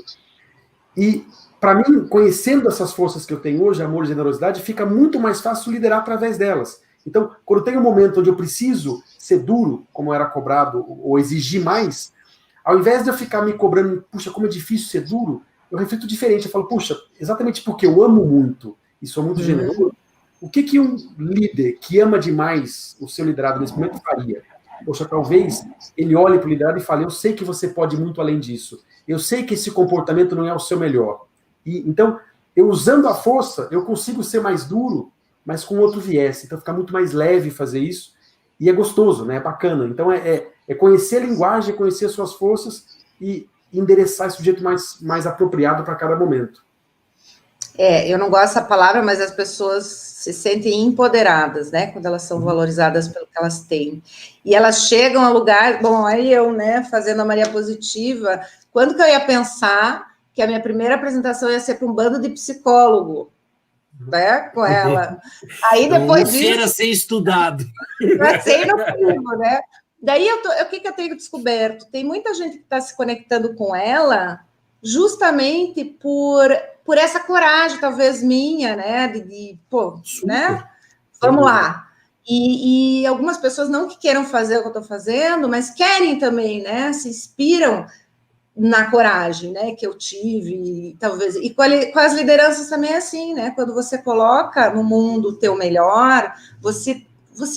E, para mim, conhecendo essas forças que eu tenho hoje, amor e generosidade, fica muito mais fácil liderar através delas. Então, quando tem um momento onde eu preciso ser duro, como era cobrado, ou exigir mais, ao invés de eu ficar me cobrando, puxa, como é difícil ser duro, eu reflito diferente. Eu falo, puxa, exatamente porque eu amo muito e sou muito generoso, o que um líder que ama demais o seu liderado nesse momento faria? Poxa, talvez ele olhe para o liderado e fale, eu sei que você pode ir muito além disso. Eu sei que esse comportamento não é o seu melhor. E, então, eu usando a força, eu consigo ser mais duro, mas com outro viés. Então, fica muito mais leve fazer isso. E é gostoso, né? É bacana. Então, é conhecer a linguagem, conhecer as suas forças e endereçar esse jeito mais apropriado para cada momento. Eu não gosto dessa palavra, mas as pessoas se sentem empoderadas, né? Quando elas são valorizadas pelo que elas têm. E elas chegam a lugar... Bom, aí eu, né, fazendo a Maria Positiva, quando que eu ia pensar que a minha primeira apresentação ia ser para um bando de psicólogo, né, com ela. Aí depois disso... Era ser estudado. Passei no primo, né? Daí, o que eu tenho descoberto? Tem muita gente que está se conectando com ela justamente por essa coragem, talvez, minha, né? Né? Vamos lá. E algumas pessoas não que queiram fazer o que eu estou fazendo, mas querem também, né? Se inspiram na coragem, né, que eu tive, talvez, e com as lideranças também é assim, né, quando você coloca no mundo o teu melhor, você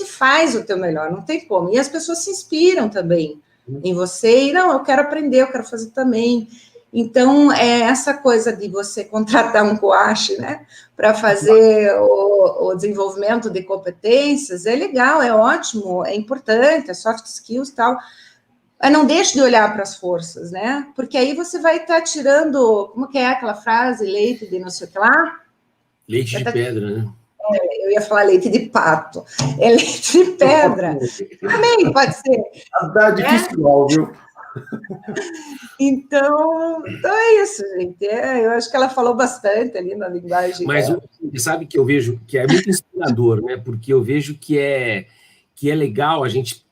faz o teu melhor, não tem como, e as pessoas se inspiram também em você, e não, eu quero aprender, eu quero fazer também, então, essa coisa de você contratar um coach, né, para fazer o desenvolvimento de competências, é legal, é ótimo, é importante, é soft skills e tal. Mas não deixe de olhar para as forças, né? Porque aí você vai estar tirando, como que é aquela frase, leite de não sei o que lá? Leite de pedra, né? Eu ia falar leite de pato. É leite de pedra. Também pode ser. Tá difícil, viu? Então é isso, gente. Eu acho que ela falou bastante ali na linguagem. Mas você sabe que eu vejo que é muito inspirador, né? Porque eu vejo que é legal a gente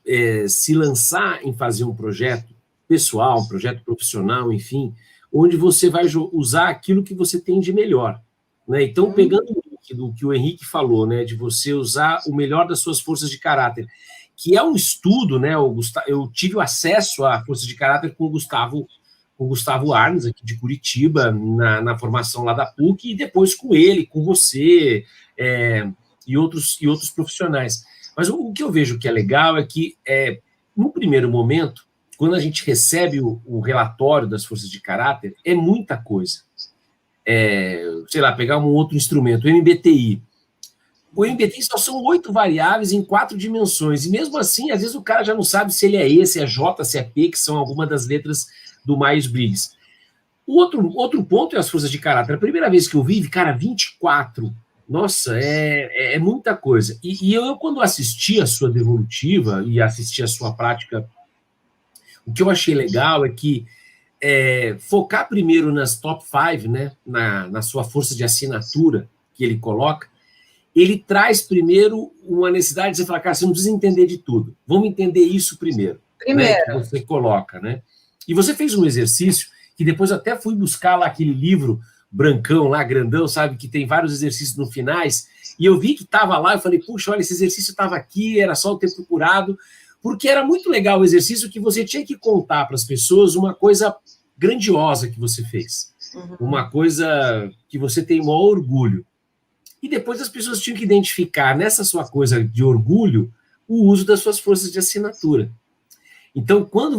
se lançar em fazer um projeto pessoal, um projeto profissional, enfim, onde você vai usar aquilo que você tem de melhor, né? Então, pegando do que o Henrique falou, né, de você usar o melhor das suas forças de caráter, que é um estudo, né? Eu tive acesso à força de caráter com o Gustavo Arnes, aqui de Curitiba, na formação lá da PUC, e depois com ele, com você, e outros profissionais. Mas o que eu vejo que é legal é que, no primeiro momento, quando a gente recebe o relatório das forças de caráter, é muita coisa. Sei lá, pegar um outro instrumento, o MBTI. O MBTI só são 8 variáveis em 4 dimensões, e mesmo assim, às vezes o cara já não sabe se ele é E, se é J, se é P, que são algumas das letras do Myers-Briggs. O outro ponto é as forças de caráter. A primeira vez que eu vi, cara, 24. Nossa, é muita coisa. E eu, quando assisti a sua devolutiva e assisti a sua prática, o que eu achei legal é que focar primeiro nas top 5, né, na sua força de assinatura que ele coloca, ele traz primeiro uma necessidade de você falar, cara, você não precisa entender de tudo. Vamos entender isso primeiro. Né, que você coloca, né? E você fez um exercício que depois até fui buscar lá aquele livro brancão lá, grandão, sabe, que tem vários exercícios no finais, e eu vi que estava lá, eu falei, puxa, olha, esse exercício estava aqui, era só eu ter procurado, porque era muito legal o exercício que você tinha que contar para as pessoas uma coisa grandiosa que você fez, uma coisa que você tem o maior orgulho. E depois as pessoas tinham que identificar nessa sua coisa de orgulho o uso das suas forças de assinatura. Então, quando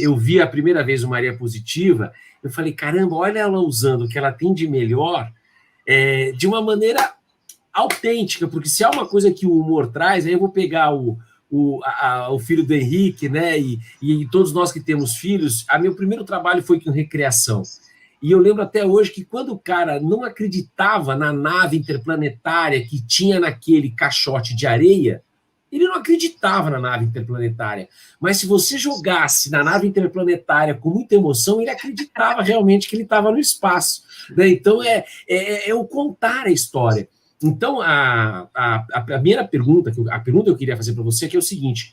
eu vi a primeira vez o Maria Positiva, eu falei, caramba, olha ela usando o que ela tem de melhor de uma maneira autêntica, porque se há uma coisa que o humor traz, aí eu vou pegar o filho do Henrique, né, e todos nós que temos filhos, meu primeiro trabalho foi com recreação. E eu lembro até hoje que quando o cara não acreditava na nave interplanetária que tinha naquele caixote de areia, Ele não acreditava na nave interplanetária, mas se você jogasse na nave interplanetária com muita emoção, ele acreditava realmente que ele estava no espaço, né? Então, é o contar a história. Então, a primeira pergunta, a pergunta que eu queria fazer para você é o seguinte: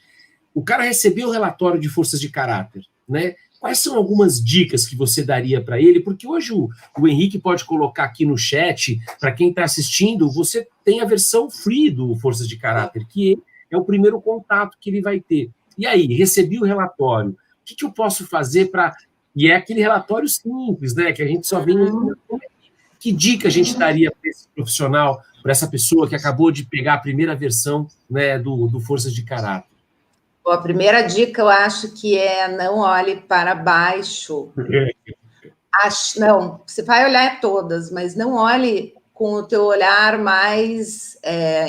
o cara recebeu o relatório de forças de caráter, né? Quais são algumas dicas que você daria para ele? Porque hoje o Henrique pode colocar aqui no chat, para quem está assistindo, você tem a versão free do Forças de Caráter, que é o primeiro contato que ele vai ter. E aí, recebi o relatório, o que eu posso fazer para... E é aquele relatório simples, né? Que a gente só vem... Que dica a gente daria para esse profissional, para essa pessoa que acabou de pegar a primeira versão, né, do Forças de Caráter? Bom, a primeira dica eu acho que é não olhe para baixo. Não, você vai olhar todas, mas não olhe com o teu olhar mais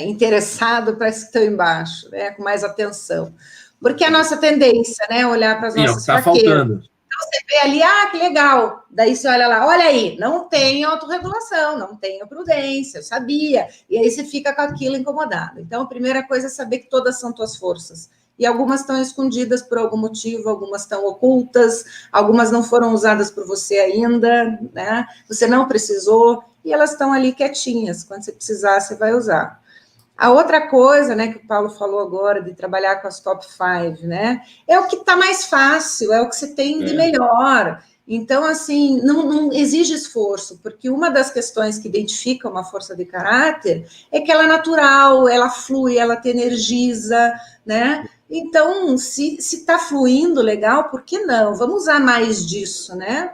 interessado para esse que está embaixo, né? Com mais atenção. Porque a nossa tendência, né? Olhar para as nossas fraquezas. Faltando. Então, você vê ali, que legal. Daí você olha lá, olha aí, não tem autorregulação, não tem prudência, eu sabia. E aí você fica com aquilo incomodado. Então, a primeira coisa é saber que todas são tuas forças. E algumas estão escondidas por algum motivo, algumas estão ocultas, algumas não foram usadas por você ainda, né? Você não precisou, e elas estão ali quietinhas. Quando você precisar, você vai usar. A outra coisa, né, que o Paulo falou agora, de trabalhar com as top 5, né? É o que está mais fácil, é o que você tem de melhor. Então, assim, não exige esforço, porque uma das questões que identifica uma força de caráter é que ela é natural, ela flui, ela te energiza, né? Então, se está fluindo legal, por que não? Vamos usar mais disso, né?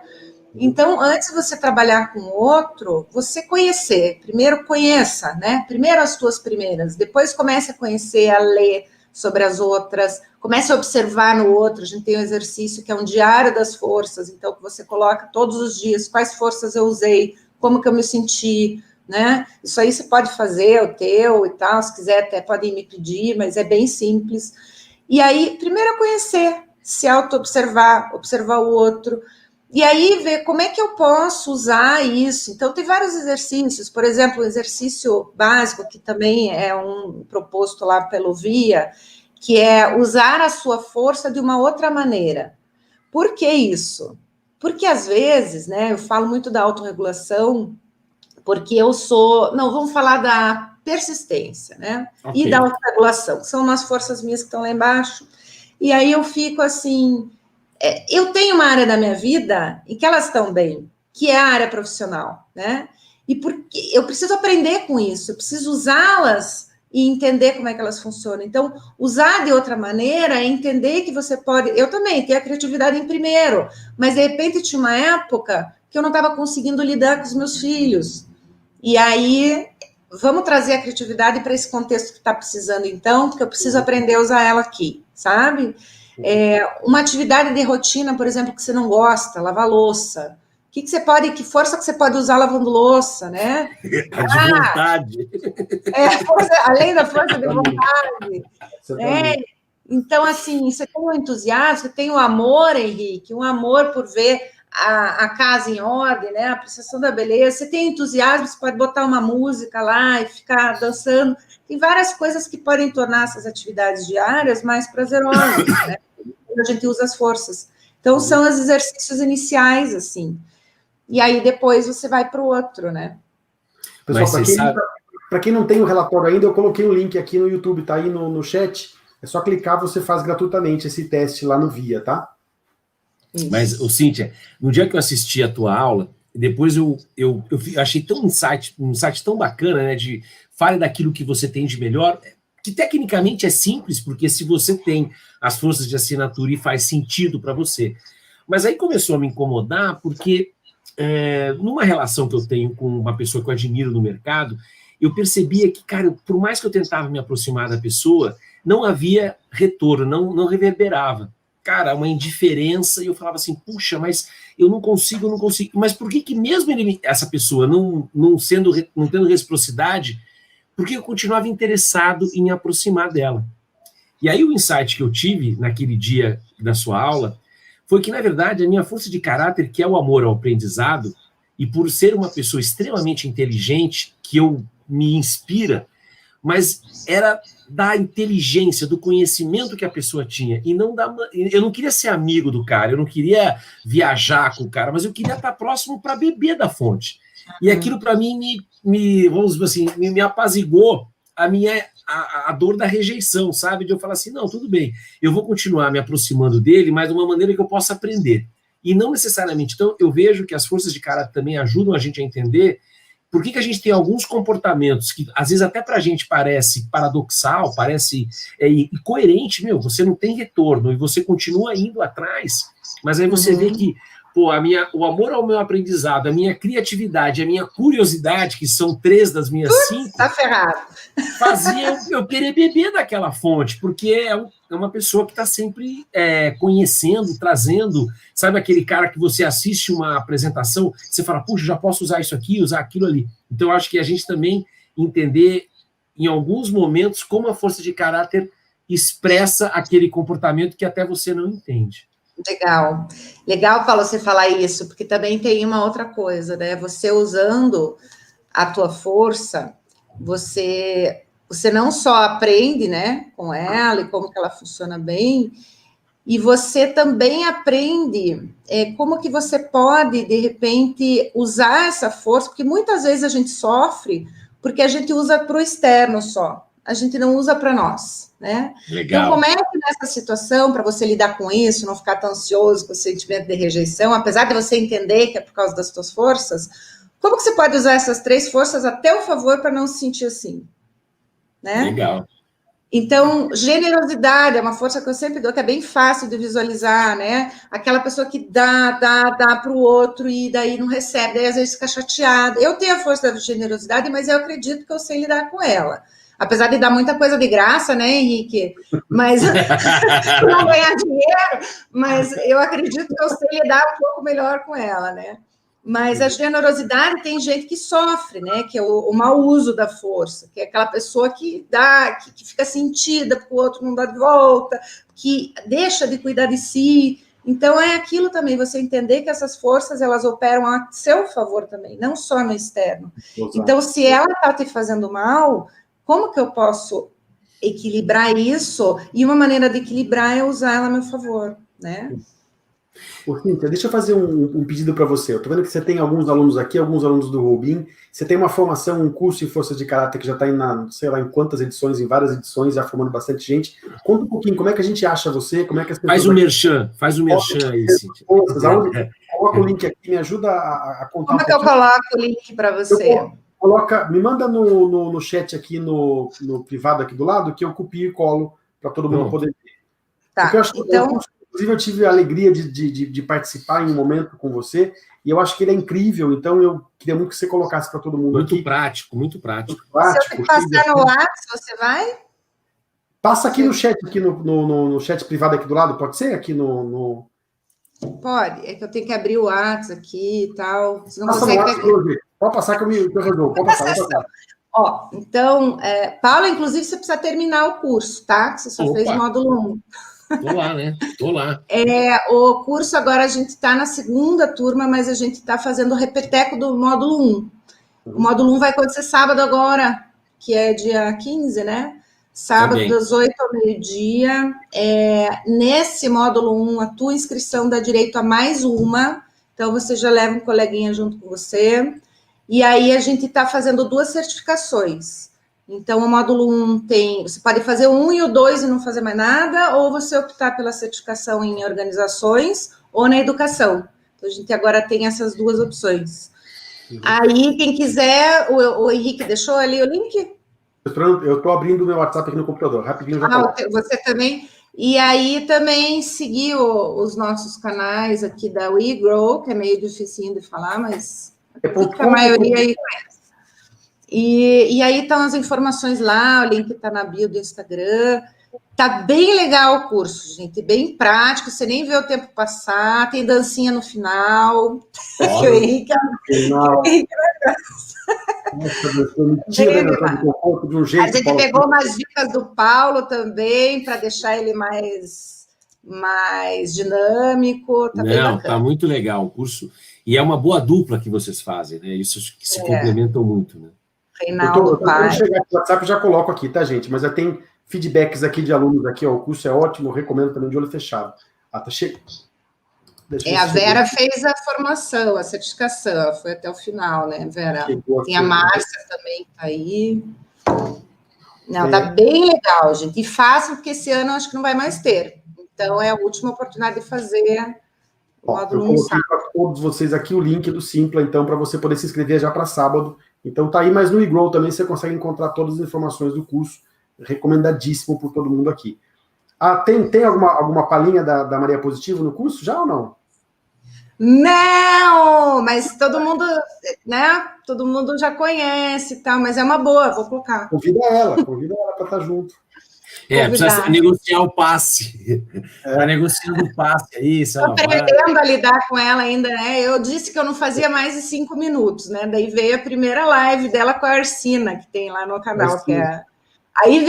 Então, antes de você trabalhar com outro, você conhecer. Primeiro conheça, né? Primeiro as tuas primeiras, depois comece a conhecer, a ler sobre as outras, comece a observar no outro. A gente tem um exercício que é um diário das forças, então que você coloca todos os dias quais forças eu usei, como que eu me senti, né? Isso aí você pode fazer, o teu e tal, se quiser até podem me pedir, mas é bem simples. E aí, primeiro é conhecer, se auto-observar, observar o outro, e aí ver como é que eu posso usar isso. Então, tem vários exercícios, por exemplo, o exercício básico, que também é um proposto lá pelo VIA, que é usar a sua força de uma outra maneira. Por que isso? Porque, às vezes, né, eu falo muito da autorregulação, porque eu sou... Não, vamos falar da persistência, né? Okay. E da autorregulação, que são umas forças minhas que estão lá embaixo. E aí eu fico assim... eu tenho uma área da minha vida em que elas estão bem, que é a área profissional, né? E porque eu preciso aprender com isso, eu preciso usá-las e entender como é que elas funcionam. Então, usar de outra maneira é entender que você pode... Eu também tenho a criatividade em primeiro, mas de repente tinha uma época que eu não estava conseguindo lidar com os meus filhos. E aí, vamos trazer a criatividade para esse contexto que está precisando, então, porque eu preciso aprender a usar ela aqui, sabe? Uma atividade de rotina, por exemplo, que você não gosta, lavar louça. Que força que você pode usar lavando louça, né? A de vontade. Além da força de vontade. Então, assim, você tem o entusiasmo, você tem o amor, Henrique, um amor por ver a casa em ordem, né? A apreciação da beleza. Você tem entusiasmo, você pode botar uma música lá e ficar dançando. Tem várias coisas que podem tornar essas atividades diárias mais prazerosas, né? A gente usa as forças. Então, são os exercícios iniciais, assim. E aí, depois, você vai para o outro, né? Pessoal, para quem não tem o relatório ainda, eu coloquei o link aqui no YouTube, tá aí no chat. É só clicar, você faz gratuitamente esse teste lá no VIA, tá? Isso. Mas, Cíntia, no dia que eu assisti a tua aula, depois eu achei um insight tão bacana, né? De fale daquilo que você tem de melhor, que tecnicamente é simples, porque se você tem as forças de assinatura e faz sentido para você. Mas aí começou a me incomodar, porque numa relação que eu tenho com uma pessoa que eu admiro no mercado, eu percebia que, cara, por mais que eu tentava me aproximar da pessoa, não havia retorno, não reverberava. Cara, uma indiferença, e eu falava assim, puxa, mas eu não consigo. Mas por que mesmo essa pessoa não tendo reciprocidade, por que eu continuava interessado em me aproximar dela? E aí o insight que eu tive naquele dia da sua aula foi que, na verdade, a minha força de caráter, que é o amor ao aprendizado, e por ser uma pessoa extremamente inteligente, que me inspira, mas era da inteligência, do conhecimento que a pessoa tinha, e não da... Eu não queria ser amigo do cara, eu não queria viajar com o cara, mas eu queria estar próximo para beber da fonte. E aquilo, para mim, vamos dizer assim, me apaziguou a dor da rejeição, sabe? De eu falar assim, não, tudo bem, eu vou continuar me aproximando dele, mas de uma maneira que eu possa aprender. E não necessariamente. Então, eu vejo que as forças de caráter também ajudam a gente a entender por que a gente tem alguns comportamentos que, às vezes, até para a gente parece paradoxal, parece incoerente, você não tem retorno e você continua indo atrás, mas aí você vê que o amor ao meu aprendizado, a minha criatividade, a minha curiosidade, que são 3 das minhas 5, tá ferrado. Fazia eu querer beber daquela fonte, porque é uma pessoa que está sempre conhecendo, trazendo, sabe aquele cara que você assiste uma apresentação, você fala, puxa, já posso usar isso aqui, usar aquilo ali. Então, eu acho que a gente também entender, em alguns momentos, como a força de caráter expressa aquele comportamento que até você não entende. Legal. Legal, Paulo, você falar isso, porque também tem uma outra coisa, né? Você usando a tua força, você não só aprende, né, com ela e como que ela funciona bem, e você também aprende como que você pode, de repente, usar essa força, porque muitas vezes a gente sofre porque a gente usa para o externo só, a gente não usa para nós, né? Legal. Então, como é que nessa situação, para você lidar com isso, não ficar tão ansioso com o sentimento de rejeição, apesar de você entender que é por causa das suas forças, como que você pode usar essas 3 forças a teu favor para não se sentir assim? Né? Legal. Então, generosidade é uma força que eu sempre dou, que é bem fácil de visualizar, né? Aquela pessoa que dá para o outro e daí não recebe, daí às vezes fica chateada. Eu tenho a força da generosidade, mas eu acredito que eu sei lidar com ela. Apesar de dar muita coisa de graça, né, Henrique? Mas não ganhar dinheiro, mas eu acredito que eu sei lidar um pouco melhor com ela, né? Mas a generosidade tem gente que sofre, né? Que é o mau uso da força, que é aquela pessoa que dá, que fica sentida porque o outro não dá de volta, que deixa de cuidar de si. Então é aquilo também, você entender que essas forças elas operam a seu favor também, não só no externo. Exato. Então, se ela está te fazendo mal, como que eu posso equilibrar isso? E uma maneira de equilibrar é usar ela a meu favor, né? Ô, Cíntia, deixa eu fazer um pedido para você. Eu estou vendo que você tem alguns alunos aqui, alguns alunos do Rubim. Você tem uma formação, um curso em força de caráter que já está sei lá, em quantas edições, em várias edições, já formando bastante gente. Conta um pouquinho, como é que a gente acha você? Como é que as pessoas... Faz o merchan aí, Cíntia. Coloca o link aqui, me ajuda a contar. Como é que eu coloco o link para você? Me manda no chat aqui, no privado aqui do lado, que eu copio e colo para todo mundo poder ver. Tá, porque eu acho então... Inclusive, eu tive a alegria de participar em um momento com você, e eu acho que ele é incrível, então eu queria muito que você colocasse para todo mundo muito aqui. Muito prático. Se eu te passar no WhatsApp, você vai? Passa aqui no chat, aqui no chat privado aqui do lado, pode ser? Aqui no... Pode, é que eu tenho que abrir o WhatsApp aqui e tal. Você não passa consegue... Pode passar que eu resolvo. Pode passar. Ó, então, Paulo, inclusive, você precisa terminar o curso, tá? Você só fez o módulo 1. Tô lá, né? Tô lá. O curso agora a gente está na 2ª turma, mas a gente está fazendo o repeteco do módulo 1. O módulo 1 vai acontecer sábado agora, que é dia 15, né? Sábado, também. Das 8 ao meio-dia. Nesse módulo 1, a tua inscrição dá direito a mais uma, então você já leva um coleguinha junto com você. E aí a gente está fazendo 2 certificações. Então, o módulo 1 você pode fazer o 1 e o 2 e não fazer mais nada, ou você optar pela certificação em organizações ou na educação. Então, a gente agora tem essas 2 opções. Aí, quem quiser, o Henrique deixou ali o link? Eu estou abrindo o meu WhatsApp aqui no computador, rapidinho já coloco. Você também? E aí, também seguir os nossos canais aqui da WeGrow, que é meio dificinho de falar, mas a maioria aí conhece. E aí estão as informações lá, o link está na bio do Instagram. Tá bem legal o curso, gente, bem prático, você nem vê o tempo passar, tem dancinha no final. Que o Henrique A gente pegou umas dicas do Paulo também, para deixar ele mais dinâmico. Tá bem bacana. Tá muito legal o curso. E é uma boa dupla que vocês fazem, né? Isso que se complementam muito, né? Reinaldo Quando Pai. chegar no WhatsApp, eu já coloco aqui, tá, gente? Mas já tem feedbacks aqui de alunos aqui, ó. O curso é ótimo, eu recomendo também de olho fechado. Ah, tá cheio. A Vera fez a formação, a certificação, foi até o final, né, Vera? Tem a Márcia também, que tá aí. Não, tá bem legal, gente. E fácil, porque esse ano eu acho que não vai mais ter. Então, é a última oportunidade de fazer o módulo eu coloquei para todos vocês aqui o link do Simpla, então, para você poder se inscrever já para sábado. Então, tá aí, mas no eGrow também você consegue encontrar todas as informações do curso. Recomendadíssimo por todo mundo aqui. Ah, tem alguma palhinha da Maria Positivo no curso, já ou não? Não, mas todo mundo, né? Todo mundo já conhece e tal, mas é uma boa, vou colocar. Convida ela para estar junto. Precisa negociar o passe. Está negociando o passe aí. Estou aprendendo a lidar com ela ainda, né? Eu disse que eu não fazia mais de 5 minutos, né? Daí veio a primeira live dela com a Arsina, que tem lá no canal, que é... Aí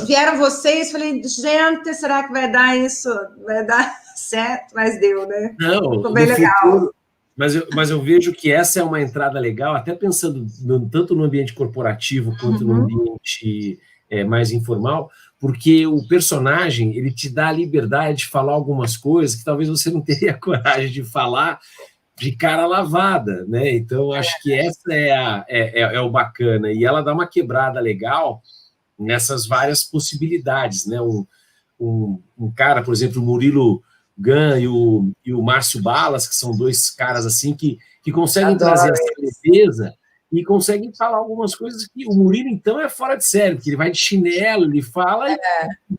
vieram vocês, falei, gente, será que vai dar isso? Vai dar certo? Mas deu, né? Não, ficou bem legal. Mas eu vejo que essa é uma entrada legal, até pensando tanto no ambiente corporativo quanto no ambiente mais informal, porque o personagem, ele te dá a liberdade de falar algumas coisas que talvez você não teria coragem de falar de cara lavada, né? Então, acho que essa é o bacana. E ela dá uma quebrada legal nessas várias possibilidades, né? Um cara, por exemplo, o Murilo Gun e o Márcio Balas, que são dois caras assim que conseguem trazer essa leveza e conseguem falar algumas coisas que o Murilo, então, é fora de série, porque ele vai de chinelo, ele fala e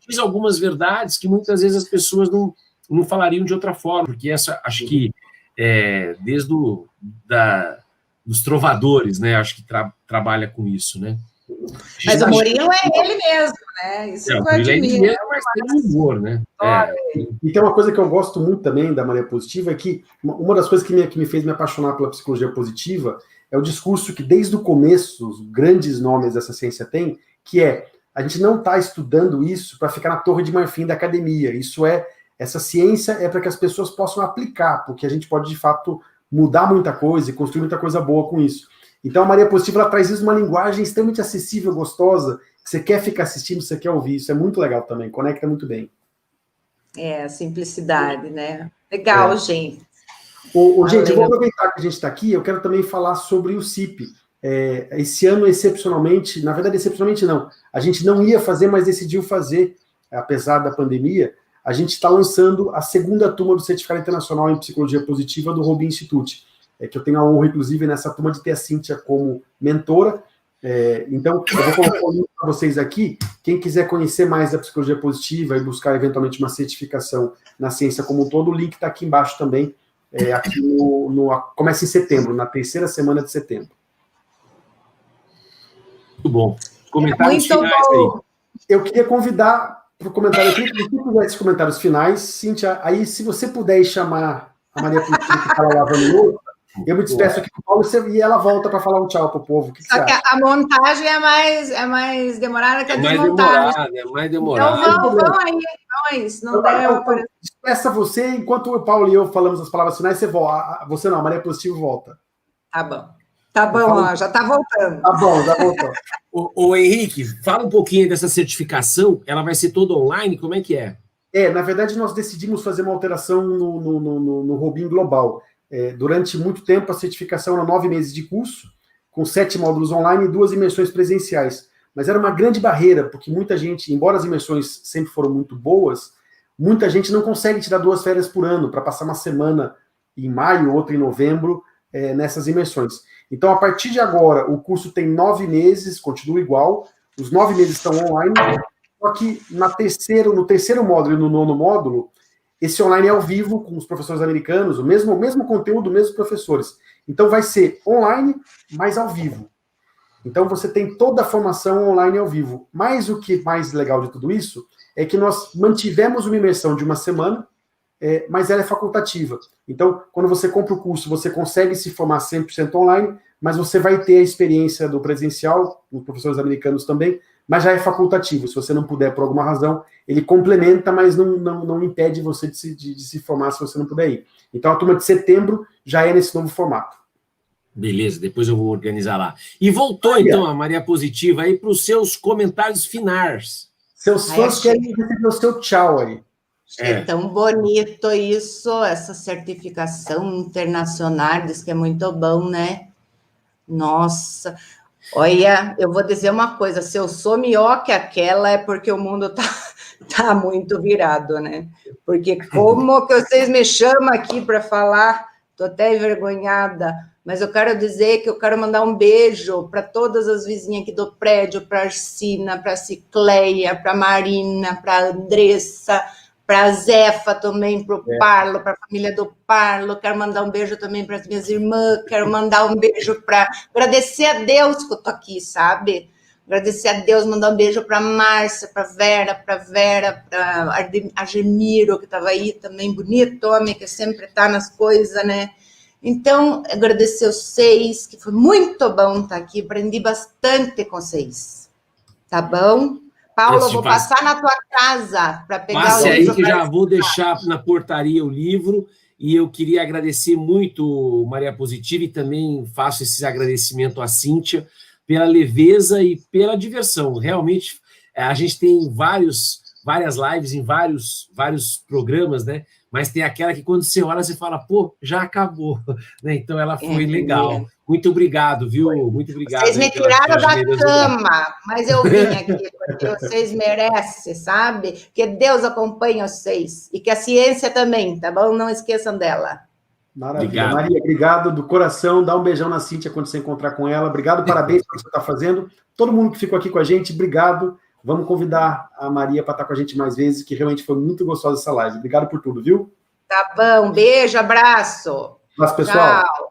diz algumas verdades que muitas vezes as pessoas não falariam de outra forma, porque essa, acho que desde dos trovadores, né? Acho que trabalha com isso, né? Mas o Murilo é ele mesmo, né? Isso o Murilo é ele mesmo, mas tem humor, né? E tem uma coisa que eu gosto muito também da Maria Positiva, é que uma das coisas que me fez me apaixonar pela psicologia positiva é o discurso que desde o começo os grandes nomes dessa ciência têm, que a gente não está estudando isso para ficar na torre de marfim da academia. Essa ciência é para que as pessoas possam aplicar, porque a gente pode, de fato, mudar muita coisa e construir muita coisa boa com isso. Então, a Maria Positiva, ela traz isso numa linguagem extremamente acessível, gostosa, que você quer ficar assistindo, você quer ouvir. Isso é muito legal também, conecta muito bem. A simplicidade, né? Legal, gente. Gente, eu vou aproveitar que a gente está aqui, eu quero também falar sobre o CIP. Esse ano, excepcionalmente, na verdade, excepcionalmente não, a gente não ia fazer, mas decidiu fazer, apesar da pandemia. A gente está lançando a segunda turma do Certificado Internacional em Psicologia Positiva do Robin Institute, que eu tenho a honra, inclusive, nessa turma de ter a Cíntia como mentora. Então, eu vou colocar o link para vocês aqui. Quem quiser conhecer mais da psicologia positiva e buscar, eventualmente, uma certificação na ciência como um todo, o link está aqui embaixo também. Aqui começa em setembro, na terceira semana de setembro. Muito bom. Comentários finais aí. Eu queria convidar para o comentário, eu queria que você fizesse comentários finais. Cíntia, aí se você puder chamar a Maria Positiva que está lavando louça, eu me despeço aqui com o Paulo e ela volta para falar um tchau para o povo. Só que a montagem é mais demorada que a desmontagem. É mais demorada. Então vamos aí, se não der, eu apareço. Despeça você, enquanto o Paulo e eu falamos as palavras finais, você volta. Você não, a Maria Positiva volta. Tá bom. Tá bom, já tá voltando. Tá bom, já voltou. Ô, Henrique, fala um pouquinho dessa certificação. Ela vai ser toda online? Como é que é? Na verdade, nós decidimos fazer uma alteração no Robin Global. Durante muito tempo, a certificação era 9 meses de curso, com 7 módulos online e 2 imersões presenciais. Mas era uma grande barreira, porque muita gente, embora as imersões sempre foram muito boas, muita gente não consegue tirar 2 férias por ano para passar uma semana em maio, outra em novembro, nessas imersões. Então, a partir de agora, o curso tem 9 meses, continua igual, os 9 meses estão online, só que no terceiro módulo e no 9º módulo, esse online é ao vivo, com os professores americanos, o mesmo conteúdo, mesmos professores. Então, vai ser online, mas ao vivo. Então, você tem toda a formação online ao vivo. Mas o que é mais legal de tudo isso é que nós mantivemos uma imersão de uma semana, mas ela é facultativa. Então, quando você compra o curso, você consegue se formar 100% online, mas você vai ter a experiência do presencial, os professores americanos também, mas já é facultativo. Se você não puder, por alguma razão, ele complementa, mas não impede você de se formar se você não puder ir. Então, a turma de setembro já é nesse novo formato. Beleza, depois eu vou organizar lá. E voltou, então, a Maria Positiva aí para os seus comentários finais. Seus fãs querem receber o seu tchau aí. É tão bonito isso, essa certificação internacional, diz que é muito bom, né? Nossa, olha, eu vou dizer uma coisa, se eu sou melhor que aquela é porque o mundo tá muito virado, né? Porque como que vocês me chamam aqui para falar, tô até envergonhada, mas eu quero dizer que eu quero mandar um beijo para todas as vizinhas aqui do prédio, para a Arsina, para a Cicleia, para a Marina, para a Andressa, para a Zefa também, para o Parlo, para a família do Parlo, quero mandar um beijo também para as minhas irmãs, quero mandar um beijo para agradecer a Deus que eu tô aqui, sabe? Agradecer a Deus, mandar um beijo para a Márcia, para a Vera, para a Gemiro, que estava aí também, bonito homem, que sempre está nas coisas, né? Então, agradecer vocês, que foi muito bom estar aqui, aprendi bastante com vocês, tá bom? Paulo, eu vou passar na tua casa para pegar o livro. Passe aí que já vou deixar na portaria o livro, e eu queria agradecer muito Maria Positiva, e também faço esse agradecimento à Cíntia, pela leveza e pela diversão. Realmente, a gente tem várias lives em vários programas, né? Mas tem aquela que quando você olha, você fala, pô, já acabou, né? Então ela foi legal. Muito obrigado, viu? Muito obrigado. Vocês me tiraram da cama, mas eu vim aqui porque vocês merecem, sabe? Que Deus acompanhe vocês e que a ciência também, tá bom? Não esqueçam dela. Maravilha. Obrigado. Maria, obrigado do coração. Dá um beijão na Cíntia quando você encontrar com ela. Obrigado, parabéns pelo que você está fazendo. Todo mundo que ficou aqui com a gente, obrigado. Vamos convidar a Maria para estar com a gente mais vezes, que realmente foi muito gostosa essa live. Obrigado por tudo, viu? Tá bom. Beijo, abraço. Abraço, pessoal. Tchau.